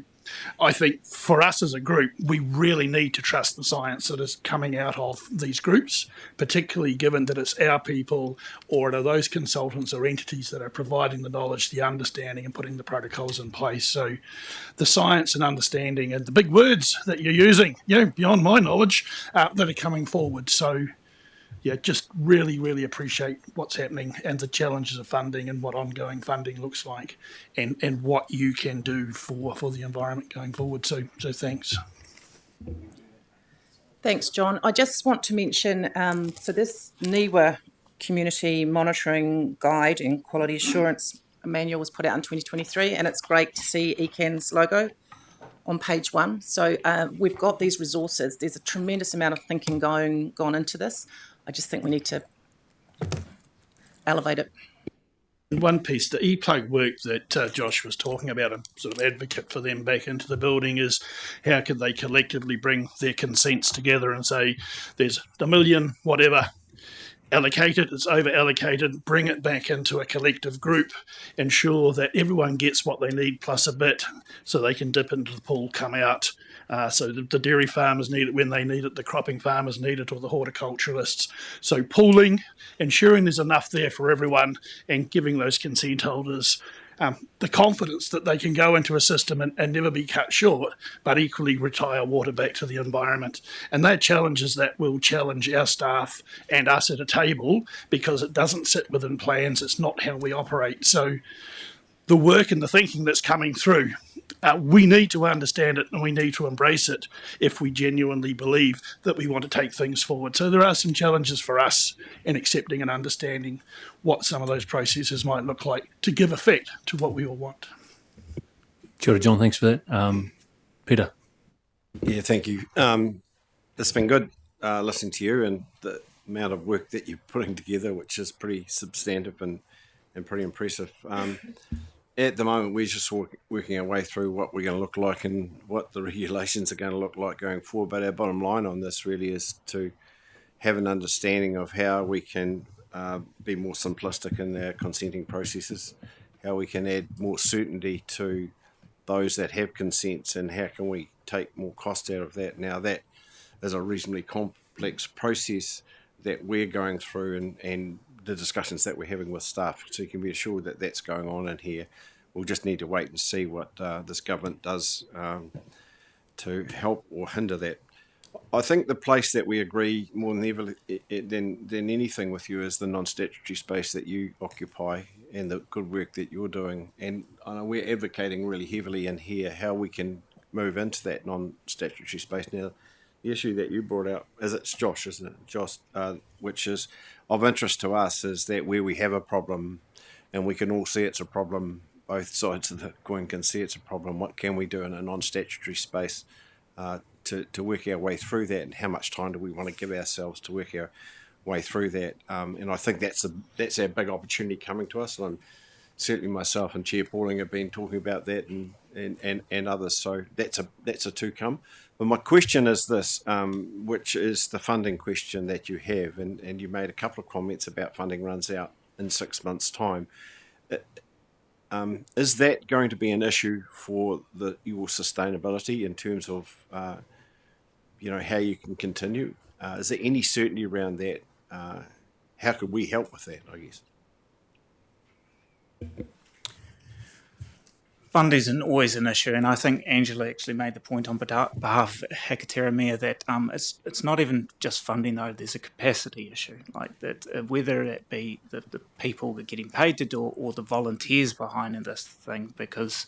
I think for us as a group, we really need to trust the science that is coming out of these groups, particularly given that it's our people or it are those consultants or entities that are providing the knowledge, the understanding and putting the protocols in place. So the science and understanding and the big words that you're using, beyond my knowledge, that are coming forward. So yeah, just really, really appreciate what's happening and the challenges of funding and what ongoing funding looks like and what you can do for the environment going forward. So thanks. Thanks, John. I just want to mention, so this NIWA Community Monitoring Guide and Quality Assurance Manual was put out in 2023, and it's great to see ECAN's logo on page 1. So we've got these resources. There's a tremendous amount of thinking gone into this. I just think we need to elevate it. One piece, the ePlug work that Josh was talking about, a sort of advocate for them back into the building, is how could they collectively bring their consents together and say, there's $1 million, whatever, allocate it, it's over allocated, bring it back into a collective group, ensure that everyone gets what they need plus a bit so they can dip into the pool, come out. So the dairy farmers need it when they need it, the cropping farmers need it, or the horticulturalists. So pooling, ensuring there's enough there for everyone and giving those consent holders the confidence that they can go into a system and never be cut short, but equally retire water back to the environment. And that challenges that will challenge our staff and us at a table because it doesn't sit within plans. It's not how we operate. So the work and the thinking that's coming through, we need to understand it and we need to embrace it if we genuinely believe that we want to take things forward. So there are some challenges for us in accepting and understanding what some of those processes might look like to give effect to what we all want. Kia ora, John, thanks for that. Peter. Yeah, thank you. It's been good listening to you and the amount of work that you're putting together, which is pretty substantive and pretty impressive. At the moment, we're just working our way through what we're going to look like and what the regulations are going to look like going forward. But our bottom line on this really is to have an understanding of how we can be more simplistic in our consenting processes, how we can add more certainty to those that have consents, and how can we take more cost out of that. Now, that is a reasonably complex process that we're going through and the discussions that we're having with staff, so you can be assured that that's going on in here. We'll just need to wait and see what this government does to help or hinder that. I think the place that we agree more than anything with you is the non-statutory space that you occupy and the good work that you're doing. And I know we're advocating really heavily in here how we can move into that non-statutory space. Now, the issue that you brought out, it's Josh, isn't it? Josh, which is of interest to us, is that where we have a problem and we can all see it's a problem, both sides of the coin can see it's a problem, what can we do in a non-statutory space to work our way through that, and how much time do we want to give ourselves to work our way through that? And I think that's our big opportunity coming to us, and I'm certainly myself and Chair Pauling have been talking about that and others, so that's a to come. But my question is this, which is the funding question that you have, and you made a couple of comments about funding runs out in 6 months' time. Is that going to be an issue for your sustainability in terms of how you can continue? Is there any certainty around that? How could we help with that, I guess? Funding isn't always an issue, and I think Angela actually made the point on behalf of Hakateramea that it's not even just funding, though. There's a capacity issue, like that, whether it be the people that are getting paid to do it or the volunteers behind this thing, because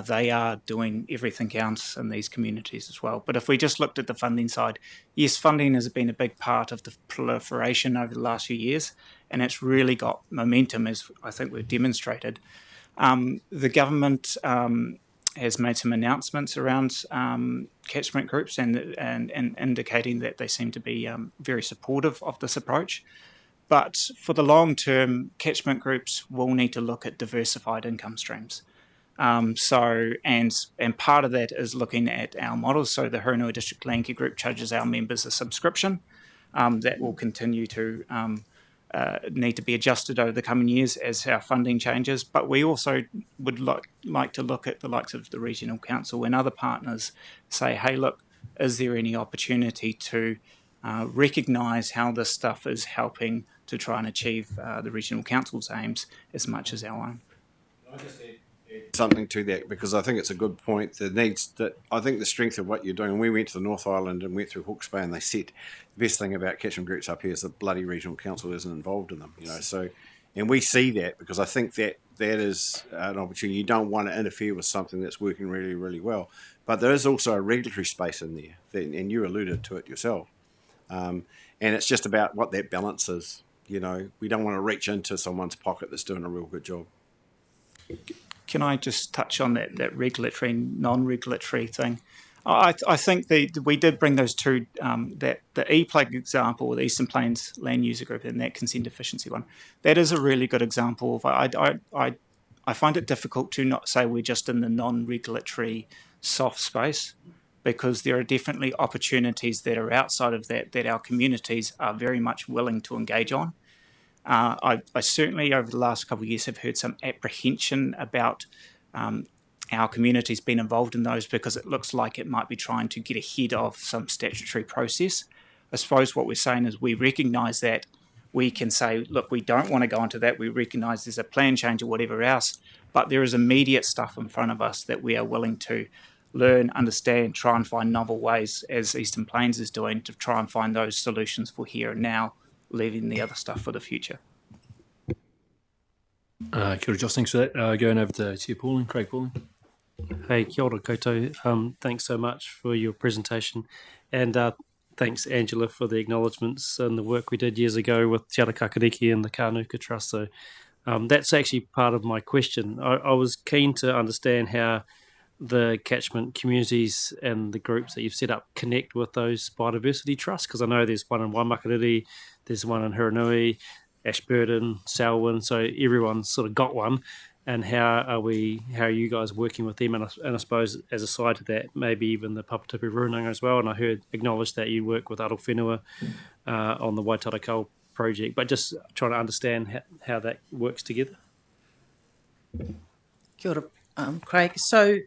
they are doing everything else in these communities as well. But if we just looked at the funding side, yes, funding has been a big part of the proliferation over the last few years, and it's really got momentum, as I think we've demonstrated. The government has made some announcements around catchment groups and indicating that they seem to be very supportive of this approach. But for the long term, catchment groups will need to look at diversified income streams. And part of that is looking at our models. So the Hurunui District Lanky Group charges our members a subscription that will continue to need to be adjusted over the coming years as our funding changes. But we also would like to look at the likes of the Regional Council and other partners, say, hey, look, is there any opportunity to recognise how this stuff is helping to try and achieve the Regional Council's aims as much as our own? Something to that, because I think it's a good point. I think the strength of what you're doing. We went to the North Island and went through Hawke's Bay, and they said the best thing about catchment groups up here is the bloody Regional Council isn't involved in them. So, and we see that because I think that is an opportunity. You don't want to interfere with something that's working really, really well. But there is also a regulatory space in there, and you alluded to it yourself. And it's just about what that balance is. We don't want to reach into someone's pocket that's doing a real good job. Can I just touch on that regulatory and non-regulatory thing? I think we did bring those two, the ePlug example, the Eastern Plains Land User Group, and that consent efficiency one. That is a really good example of. I find it difficult to not say we're just in the non-regulatory soft space, because there are definitely opportunities that are outside of that our communities are very much willing to engage on. I certainly, over the last couple of years, have heard some apprehension about our communities being involved in those because it looks like it might be trying to get ahead of some statutory process. I suppose what we're saying is we recognise that we can say, look, we don't want to go into that. We recognise there's a plan change or whatever else, but there is immediate stuff in front of us that we are willing to learn, understand, try and find novel ways, as Eastern Plains is doing, to try and find those solutions for here and now, leaving the other stuff for the future. Kia ora, Josh, thanks for that. Going over to Chair Pauling, Craig Pauling. Hey, kia ora koutou. Thanks so much for your presentation. And thanks, Angela, for the acknowledgements and the work we did years ago with Te Ara Kakariki and the Kānuka Trust. So that's actually part of my question. I was keen to understand how the catchment communities and the groups that you've set up connect with those biodiversity trusts, because I know there's one in Waimakariri, there's one in Hurunui, Ashburton, Selwyn, so everyone's sort of got one. And how are you guys working with them? And I suppose as a side to that, maybe even the Papatupi Runanga as well. And I heard acknowledged that you work with Arowhenua on the Waitarakau project, but just trying to understand how that works together. Kia ora, Craig. So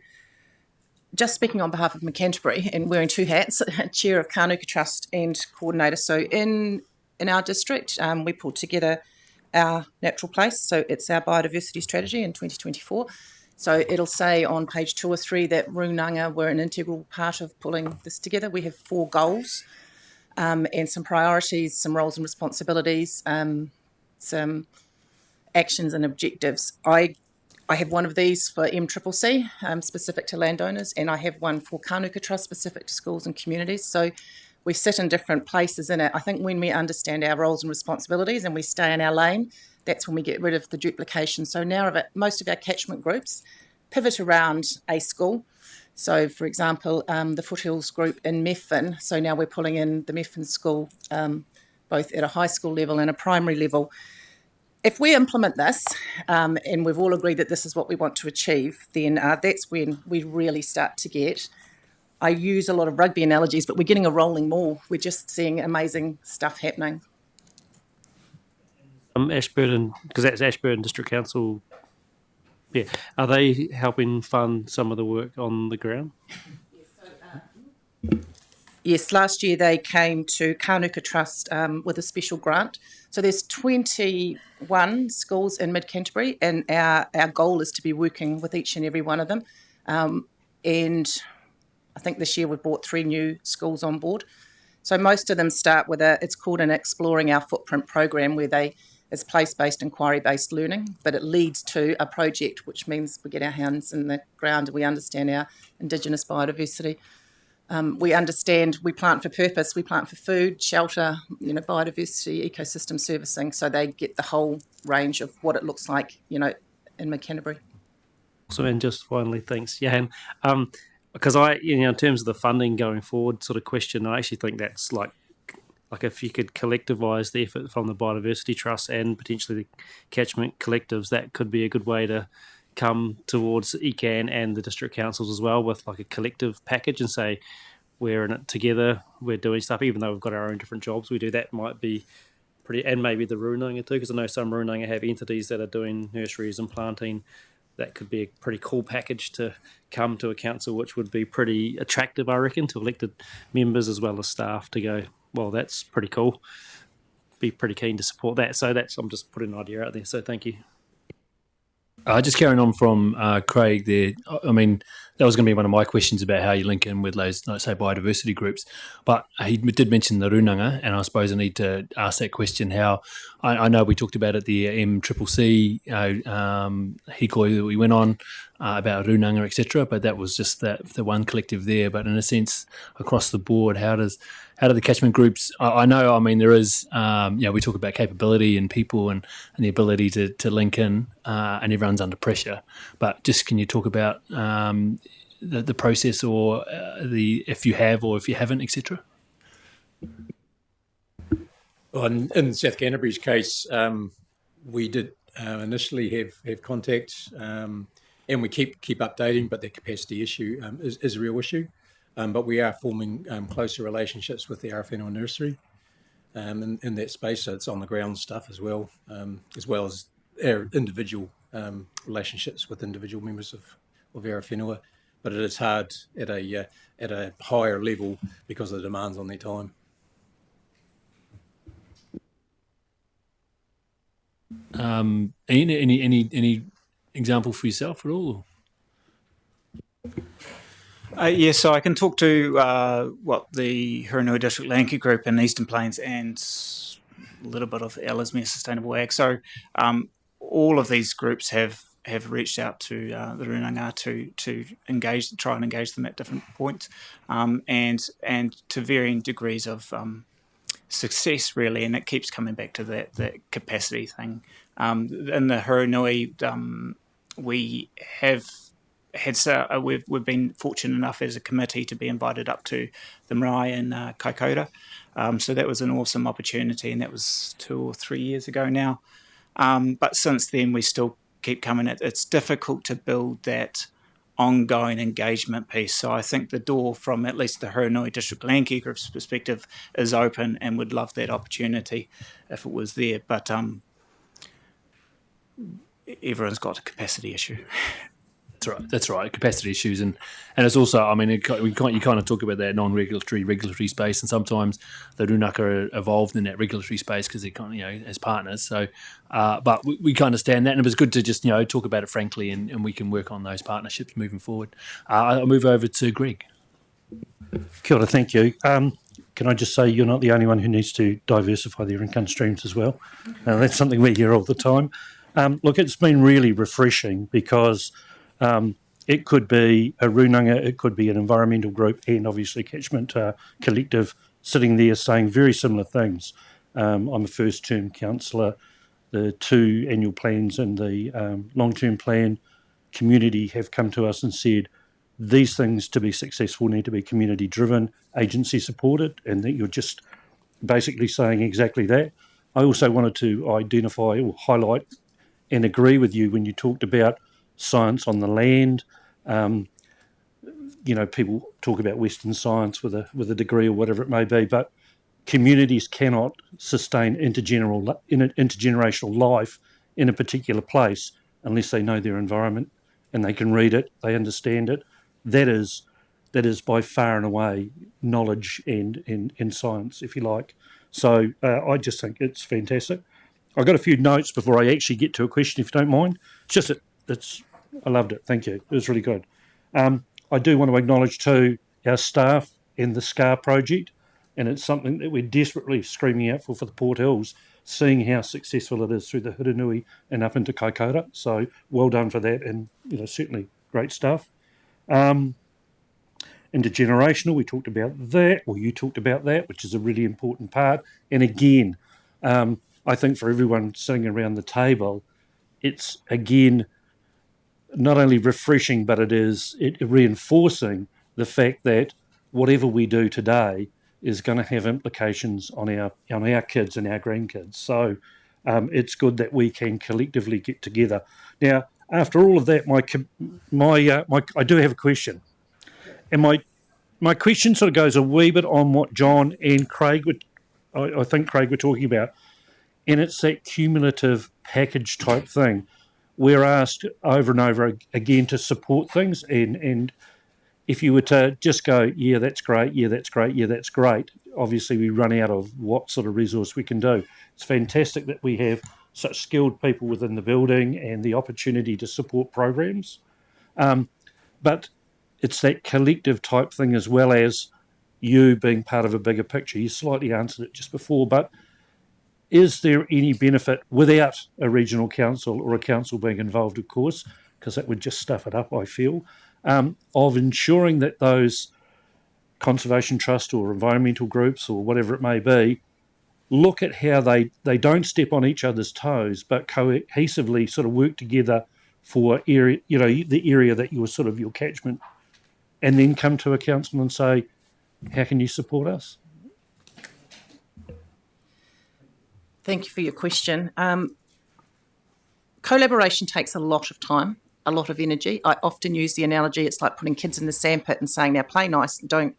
just speaking on behalf of Canterbury and wearing two hats, Chair of Kānuka Trust and Coordinator. So in our district, we pulled together our natural place. So it's our biodiversity strategy in 2024. So it'll say on page 2 or 3 that Runanga were an integral part of pulling this together. We have 4 goals and some priorities, some roles and responsibilities, some actions and objectives. I have one of these for MCCC, specific to landowners, and I have one for Kānuka Trust, specific to schools and communities. So we sit in different places in it. I think when we understand our roles and responsibilities and we stay in our lane, that's when we get rid of the duplication. So now most of our catchment groups pivot around a school. So, for example, the Foothills group in Methven, so now we're pulling in the Methven school, both at a high school level and a primary level. If we implement this, and we've all agreed that this is what we want to achieve, then that's when we really start to get, I use a lot of rugby analogies, but we're getting a rolling maul. We're just seeing amazing stuff happening. Ashburton, because that's Ashburton District Council, yeah, are they helping fund some of the work on the ground? Yes, last year they came to Kānuka Trust with a special grant. So there's 21 schools in Mid-Canterbury, and our goal is to be working with each and every one of them. And I think this year we've brought 3 new schools on board. So most of them start with it's called an Exploring Our Footprint program, where they It's place-based, inquiry-based learning, but it leads to a project, which means we get our hands in the ground and we understand our Indigenous biodiversity. We understand we plant for purpose, we plant for food, shelter, biodiversity, ecosystem servicing, so they get the whole range of what it looks like, in Mid-Canterbury. So, and just finally, thanks, Jan. Because in terms of the funding going forward sort of question, I actually think that's like if you could collectivise the effort from the Biodiversity Trust and potentially the catchment collectives, that could be a good way to come towards ECAN and the district councils as well with like a collective package and say, we're in it together, we're doing stuff, even though we've got our own different jobs, we do that might be pretty, and maybe the Runanga too, because I know some Runanga have entities that are doing nurseries and planting. That could be a pretty cool package to come to a council, which would be pretty attractive, I reckon, to elected members as well as staff to go, well, that's pretty cool. Be pretty keen to support that. So I'm just putting an idea out there. So thank you. Just carrying on from Craig there, I mean, that was going to be one of my questions about how you link in with those, let's say, biodiversity groups. But he did mention the Runanga, and I suppose I need to ask that question how, I know we talked about it, the MCCC hikoi that we went on about Runanga, etc., but that was just the one collective there. But in a sense, across the board, how do the catchment groups, I know, I mean, there is, we talk about capability and people and the ability to link in, and everyone's under pressure. But just can you talk about the process or if you have or if you haven't, etc.? Well, in South Canterbury's case, we did initially have contact, and we keep updating, but the capacity issue is a real issue. But we are forming closer relationships with the Arawhenua Nursery in that space, so it's on the ground stuff as well as our individual relationships with individual members of Arawhenua. But it is hard at a higher level because of the demands on their time. Ian, any example for yourself at all? Yes, so I can talk to the Hurunui District Lanky Group in Eastern Plains and a little bit of Ellesmere Sustainable Ag. So all of these groups have reached out to the Runanga to try and engage them at different points, and to varying degrees of success, really. And it keeps coming back to that capacity thing. In the Hurunui, we have we've been fortunate enough as a committee to be invited up to the marae in Kaikoura. So that was an awesome opportunity, and that was 2 or 3 years ago now. But since then, we still keep coming. It's difficult to build that ongoing engagement piece. So I think the door from at least the Hurunui District Lanky Group's perspective is open, and would love that opportunity if it was there. But everyone's got a capacity issue. That's right. Capacity issues, and it's also, I mean, you kind of talk about that regulatory space, and sometimes the Runaka are evolved in that regulatory space because they're kind of, as partners. So, but we kind of understand that, and it was good to just talk about it frankly, and we can work on those partnerships moving forward. I'll move over to Greg. Kia ora, thank you. Can I just say you're not the only one who needs to diversify their income streams as well. That's something we hear all the time. Look, it's been really refreshing because it could be a Runanga, it could be an environmental group, and obviously catchment collective sitting there saying very similar things. I'm a first-term councillor. The 2 annual plans and the long-term plan community have come to us and said these things to be successful need to be community-driven, agency-supported, and that you're just basically saying exactly that. I also wanted to identify or highlight and agree with you when you talked about science on the land. People talk about Western science with a degree or whatever it may be, but communities cannot sustain intergenerational life in a particular place unless they know their environment and they can read it, they understand it. That is by far and away knowledge and science, if you like. So I just think it's fantastic. I've got a few notes before I actually get to a question, if you don't mind. I loved it. Thank you. It was really good. I do want to acknowledge too our staff and the SCAR project, and it's something that we're desperately screaming out for the Port Hills, seeing how successful it is through the Hiranui and up into Kaikoura. So well done for that, and certainly great stuff. Intergenerational, we talked about that, or you talked about that, which is a really important part. And again, I think for everyone sitting around the table, it's again not only refreshing, but it reinforcing the fact that whatever we do today is going to have implications on our kids and our grandkids. So it's good that we can collectively get together. Now, after all of that, I do have a question, and my question sort of goes a wee bit on what John and Craig I think Craig were talking about, and it's that cumulative package type thing. We're asked over and over again to support things, and if you were to just go, yeah, that's great, yeah, that's great, yeah, that's great, obviously we run out of what sort of resource we can do. It's fantastic that we have such skilled people within the building and the opportunity to support programs. But it's that collective type thing as well as you being part of a bigger picture. You slightly answered it just before, but is there any benefit without a regional council or a council being involved, of course, because that would just stuff it up, I feel, of ensuring that those conservation trust or environmental groups or whatever it may be look at how they don't step on each other's toes, but cohesively sort of work together for area, the area that you're sort of your catchment, and then come to a council and say, how can you support us? Thank you for your question. Collaboration takes a lot of time, a lot of energy. I often use the analogy, it's like putting kids in the sandpit and saying, now play nice, don't,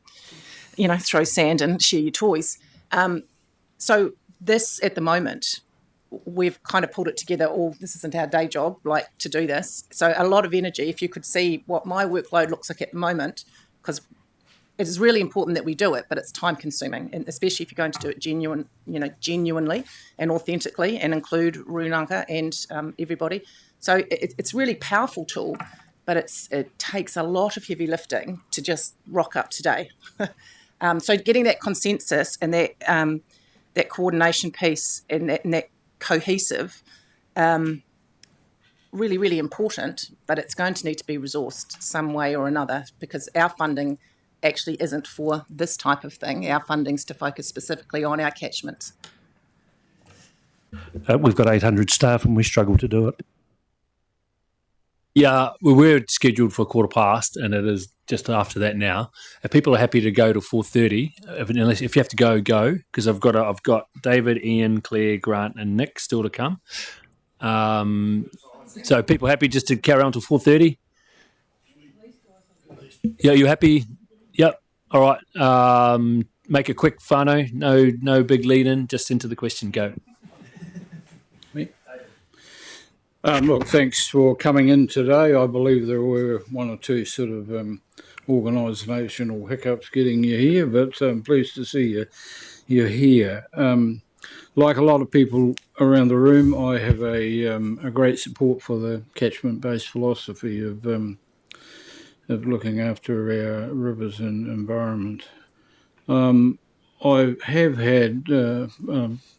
throw sand and share your toys. So this, at the moment, we've kind of pulled it together. This isn't our day job, to do this. So a lot of energy. If you could see what my workload looks like at the moment, because it is really important that we do it, but it's time consuming, and especially if you're going to do it genuinely and authentically and include Runanga and everybody. So it's a really powerful tool, but it takes a lot of heavy lifting to just rock up today. So getting that consensus and that coordination piece and that cohesive, really, really important, but it's going to need to be resourced some way or another, because our funding actually isn't for this type of thing. Our funding's to focus specifically on our catchments. We've got 800 staff and we struggle to do it. Yeah, we were scheduled for past, and it is just after that now. If people are happy to go to 4:30, if you have to go, because I've got David, Ian, Claire, Grant, and Nick still to come. So people happy just to carry on till 4:30? Yeah, you happy? Yep. All right. Make a quick whānau. No big lead in. Just into the question. Go. Look, thanks for coming in today. I believe there were one or two sort of organisational hiccups getting you here, but I'm pleased to see you're here. Like a lot of people around the room, I have a great support for the catchment-based philosophy of looking after our rivers and environment. I have had a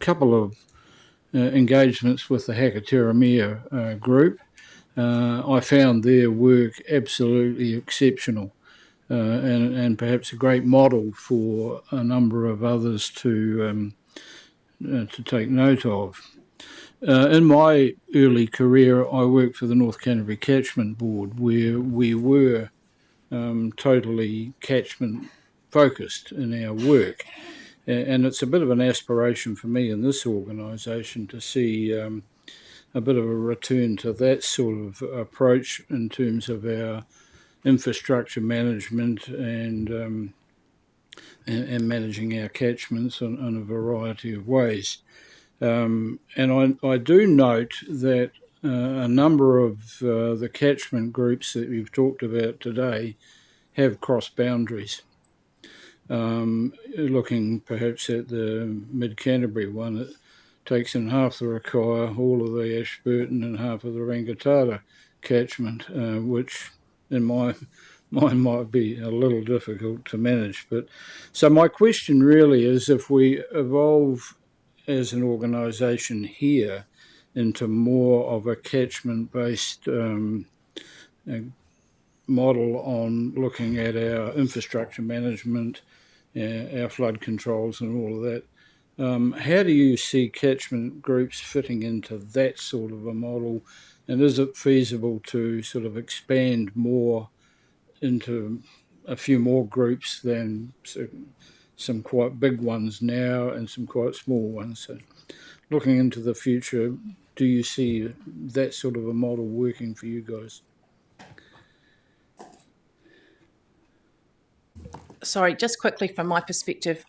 couple of engagements with the Hakatiramia group. I found their work absolutely exceptional and perhaps a great model for a number of others to take note of. In my early career, I worked for the North Canterbury Catchment Board, where we were totally catchment focused in our work. And it's a bit of an aspiration for me in this organisation to see a bit of a return to that sort of approach in terms of our infrastructure management and managing our catchments in a variety of ways. And I do note that a number of the catchment groups that we've talked about today have crossed boundaries. Looking perhaps at the Mid-Canterbury one, it takes in half the Rakaia, all of the Ashburton and half of the Rangitata catchment, which in my mind might be a little difficult to manage. But so my question really is, if we evolve as an organisation here into more of a catchment-based model on looking at our infrastructure management, our flood controls and all of that. How do you see catchment groups fitting into that sort of a model, and is it feasible to sort of expand more into a few more groups than some quite big ones now and some quite small ones? So looking into the future, do you see that sort of a model working for you guys? Sorry, just quickly from my perspective,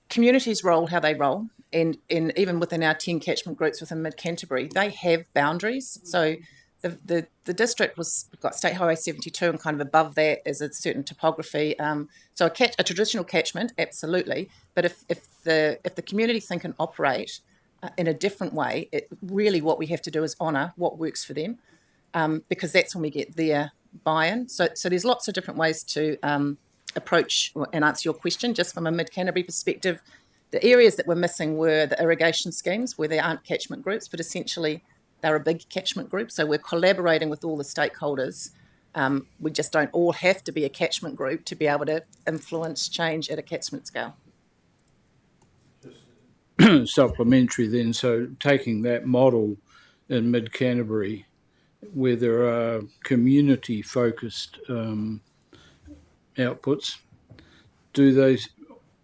communities roll how they roll, and even within our 10 catchment groups within Mid-Canterbury, they have boundaries. So the district got State Highway 72, and kind of above that is a certain topography. So a traditional catchment, absolutely. But if the community think and operate in a different way, really what we have to do is honour what works for them, because that's when we get their buy-in. So there's lots of different ways to approach and answer your question. Just from a Mid-Canterbury perspective, the areas that were missing were the irrigation schemes, where there aren't catchment groups, but essentially they're a big catchment group. So we're collaborating with all the stakeholders. We just don't all have to be a catchment group to be able to influence change at a catchment scale. Supplementary then, so taking that model in Mid-Canterbury, where there are community-focused outputs, do they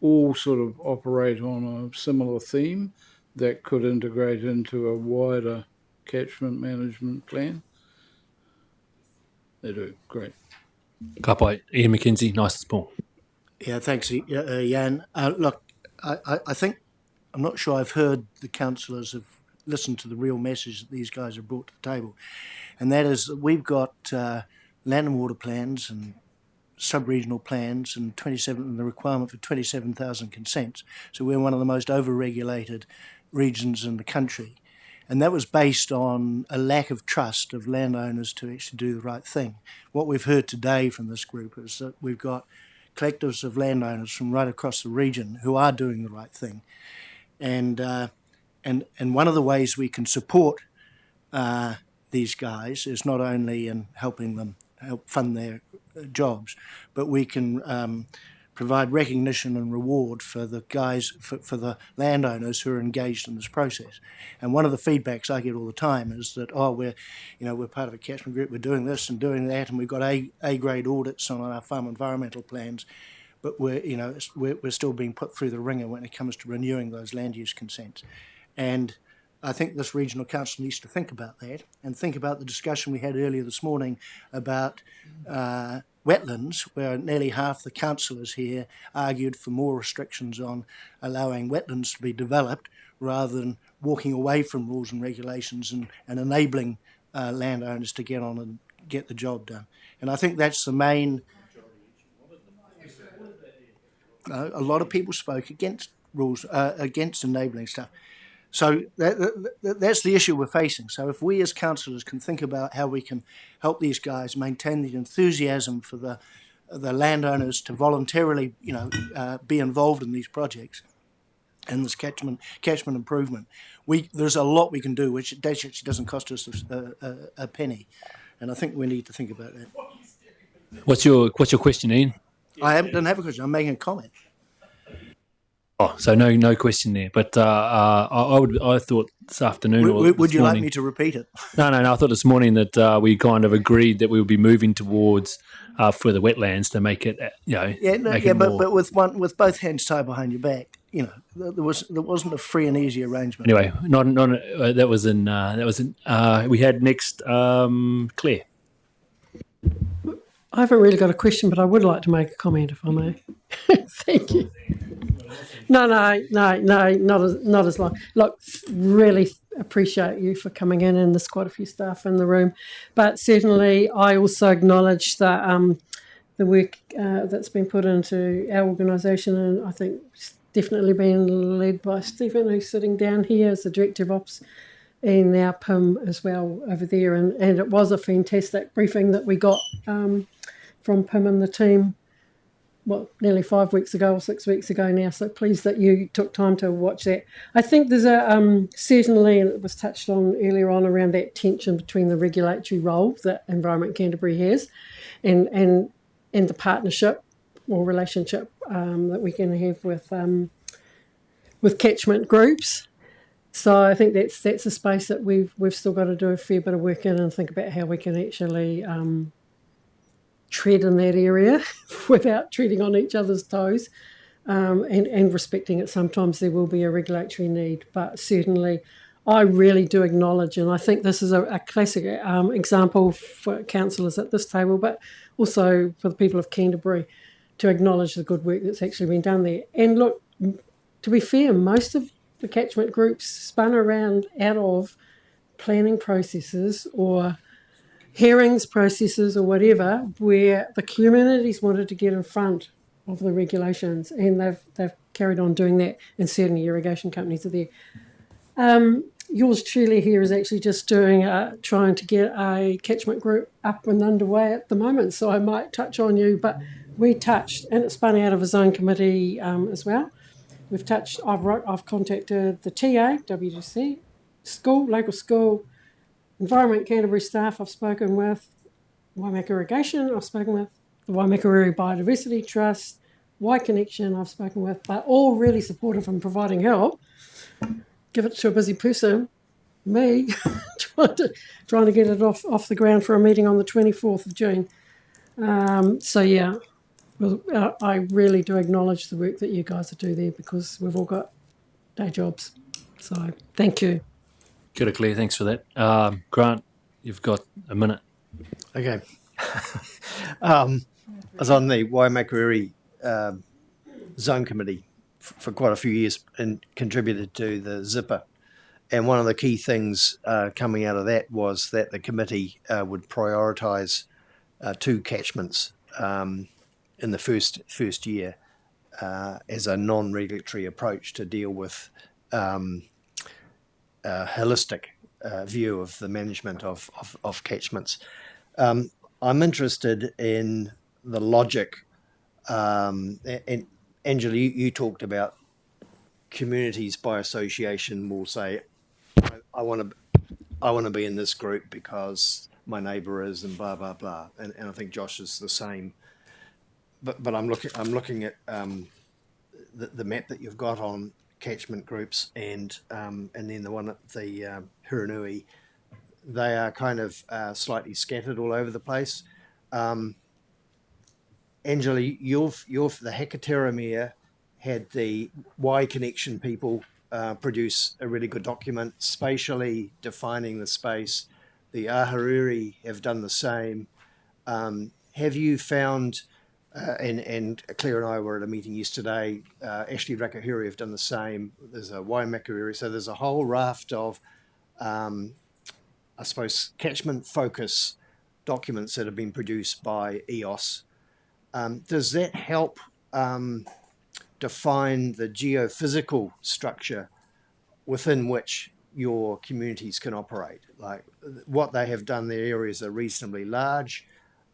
all sort of operate on a similar theme that could integrate into a wider catchment management plan? They do. Great. Ka pai, Ian McKenzie, nice and small. Yeah, thanks, Jan. Look, I think, I'm not sure I've heard the councillors have listened to the real message that these guys have brought to the table, and that is that we've got land and water plans and sub-regional plans and the requirement for 27,000 consents. So we're one of the most over-regulated regions in the country. And that was based on a lack of trust of landowners to actually do the right thing. What we've heard today from this group is that we've got collectives of landowners from right across the region who are doing the right thing. And one of the ways we can support these guys is not only in helping them help fund their jobs, but we can provide recognition and reward for the guys, for the landowners who are engaged in this process. And one of the feedbacks I get all the time is that, we're part of a catchment group, we're doing this and doing that, and we've got A-grade audits on our farm environmental plans, but we're still being put through the ringer when it comes to renewing those land use consents. And I think this regional council needs to think about that and think about the discussion we had earlier this morning about wetlands, where nearly half the councillors here argued for more restrictions on allowing wetlands to be developed rather than walking away from rules and regulations and enabling landowners to get on and get the job done. And I think that's the main... a lot of people spoke against rules, against enabling stuff. So that's the issue we're facing. So if we as councillors can think about how we can help these guys maintain the enthusiasm for the landowners to voluntarily, be involved in these projects and this catchment improvement, there's a lot we can do, which actually doesn't cost us a penny. And I think we need to think about that. What's your question, Ian? I don't have a question. I'm making a comment. Oh, so no question there. But I thought this afternoon. Would you like me to repeat it? No. I thought this morning that we kind of agreed that we would be moving towards for the wetlands to make it, but with both hands tied behind your back, there wasn't a free and easy arrangement. Anyway, that was in we had next Claire. I haven't really got a question, but I would like to make a comment, if I may. Thank you. No, not as long. Look, really appreciate you for coming in, and there's quite a few staff in the room. But certainly, I also acknowledge that the work that's been put into our organisation, and I think definitely being led by Stephen, who's sitting down here as the Director of Ops, and our PIM as well over there. And it was a fantastic briefing that we got from PIM and the team nearly 5 weeks ago or 6 weeks ago now. So pleased that you took time to watch that. I think there's a certainly, and it was touched on earlier on, around that tension between the regulatory role that Environment Canterbury has, and the partnership or relationship that we can have with catchment groups. So I think that's a space that we've still got to do a fair bit of work in and think about how we can actually tread in that area without treading on each other's toes, and respecting it. Sometimes there will be a regulatory need, but certainly I really do acknowledge, and I think this is a classic example for councillors at this table, but also for the people of Canterbury, to acknowledge the good work that's actually been done there. And look, to be fair, most of the catchment groups spun out of planning processes or hearings processes or whatever, where the communities wanted to get in front of the regulations, and they've carried on doing that, and certainly irrigation companies are there. Yours truly here is actually just trying to get a catchment group up and underway at the moment, so I might touch on you, but we touched, and it spun out of a zone committee as well. I've contacted the TA, WGC, local school, Environment Canterbury staff I've spoken with, Waimaka Irrigation I've spoken with, the Waimakariri Biodiversity Trust, Y Connection I've spoken with, but all really supportive and providing help. Give it to a busy person, me, trying to get it off the ground for a meeting on the 24th of June. So yeah, I really do acknowledge the work that you guys do there, because we've all got day jobs. So thank you. Kia ora, Claire, thanks for that. Grant, you've got a minute. Okay. I was on the Waimakariri Zone Committee for quite a few years and contributed to the Zipper. And one of the key things coming out of that was that the committee would prioritise 2 catchments in the first year as a non-regulatory approach to deal with holistic view of the management of catchments. I'm interested in the logic, and Angela, you talked about communities by association will say, I want to be in this group because my neighbour is, and blah blah blah, and I think Josh is the same. But I'm looking at the map that you've got on catchment groups, and then the one at the Hurunui. They are kind of slightly scattered all over the place. Angela, you've the Hekateramea had the Y Connection people produce a really good document, spatially defining the space. The Ahuriri have done the same. Have you found, and Claire and I were at a meeting yesterday, Ashley Rakahuri have done the same. There's a Waimakariri, so there's a whole raft of, I suppose, catchment focus documents that have been produced by EOS. Does that help define the geophysical structure within which your communities can operate? Like what they have done, their areas are reasonably large,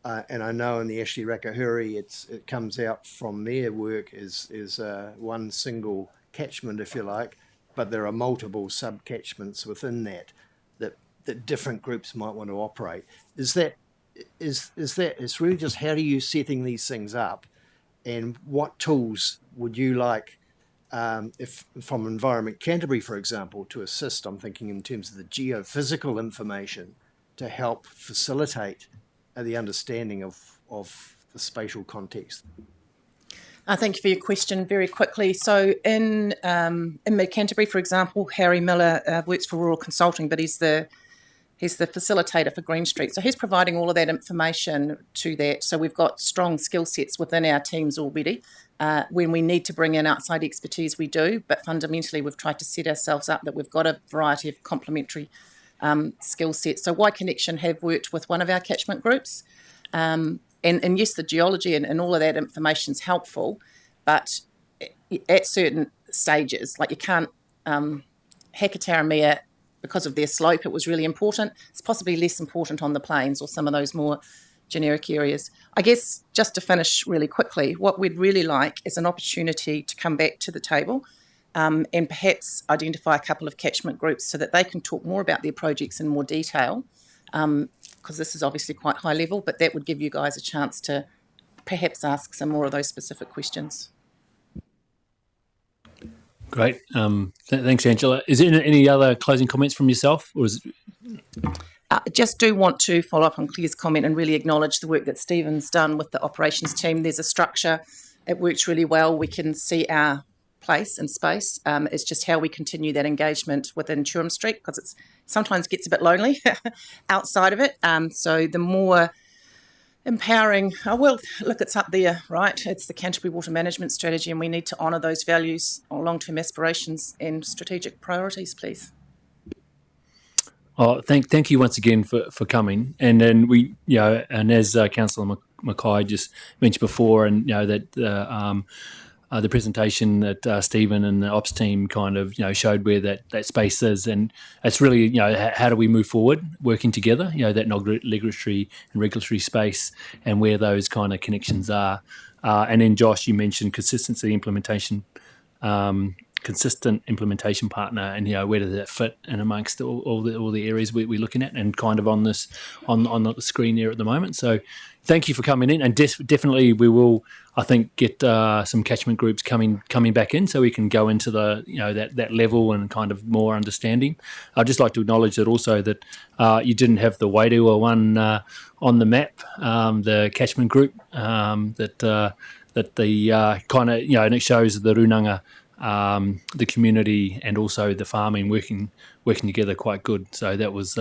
and I know in the Ashley Rakahuri it comes out from their work is one single catchment, if you like, but there are multiple sub-catchments within that different groups might want to operate. Is that it's really just how do you setting these things up, and what tools would you like if from Environment Canterbury, for example, to assist? I'm thinking in terms of the geophysical information to help facilitate the understanding of the spatial context. Thank you for your question. Very quickly, so in Mid Canterbury, for example, Harry Miller works for Rural Consulting, but he's the facilitator for Green Street. So he's providing all of that information to that. So we've got strong skill sets within our teams already. When we need to bring in outside expertise, we do. But fundamentally, we've tried to set ourselves up that we've got a variety of complementary skill sets. So Y Connection have worked with one of our catchment groups. And yes, the geology and all of that information is helpful. But at certain stages, like you can't, Hekateramea, because of their slope, it was really important. It's possibly less important on the plains or some of those more generic areas. I guess just to finish really quickly, what we'd really like is an opportunity to come back to the table and perhaps identify a couple of catchment groups so that they can talk more about their projects in more detail, because this is obviously quite high level, but that would give you guys a chance to perhaps ask some more of those specific questions. Great. Thanks, Angela. Is there any other closing comments from yourself? Or is it... Just do want to follow up on Claire's comment and really acknowledge the work that Stephen's done with the operations team. There's a structure. It works really well. We can see our place and space. It's just how we continue that engagement within Turam Street, because it sometimes gets a bit lonely outside of it. So the more empowering, well, look, it's up there, right? It's the Canterbury Water Management Strategy, and we need to honour those values, long-term aspirations and strategic priorities, please. Oh, thank you once again for coming. And then we, and as Councillor Mackay just mentioned before, and that the presentation that Stephen and the ops team kind of showed where that space is, and it's really how do we move forward working together, that regulatory space and where those kind of connections are. And then Josh, you mentioned consistent implementation partner, and where does that fit in amongst all the areas we're looking at, and kind of on this on the screen there at the moment. So thank you for coming in, and definitely we will, I think, get some catchment groups coming back in, so we can go into the that level and kind of more understanding. I'd just like to acknowledge that also that you didn't have the Wairua one on the map, the catchment group, that the kind of and it shows the Runanga, the community and also the farming working together quite good. So that was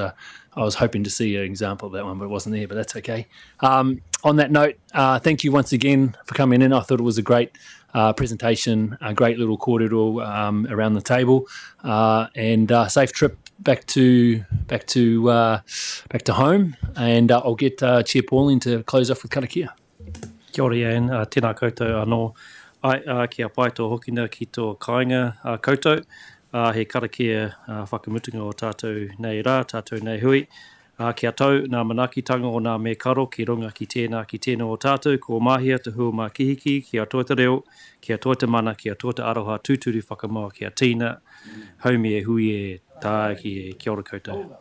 I was hoping to see an example of that one, but it wasn't there, but that's okay. On that note, thank you once again for coming in. I thought it was a great presentation, a great little corridor around the table, and safe trip back to home. And I'll get Chair Pauline to close off with karakia. Kia ora, Ian. Tēnā koutou anō. Ai, kia pai tō hokina ki tō kāinga koutou. He karakia whakamutunga o tātou nei rā, tātou nei hui. Kia tau, nā manakitanga o nā me karo ki runga ki tēnā o tātou, ko mahia te hua mā kihiki, kia toita reo, kia toita mana, kia toita aroha, tūturu whakamoa, kia tīna, haumi e hui e tā ki e kia ora koutou.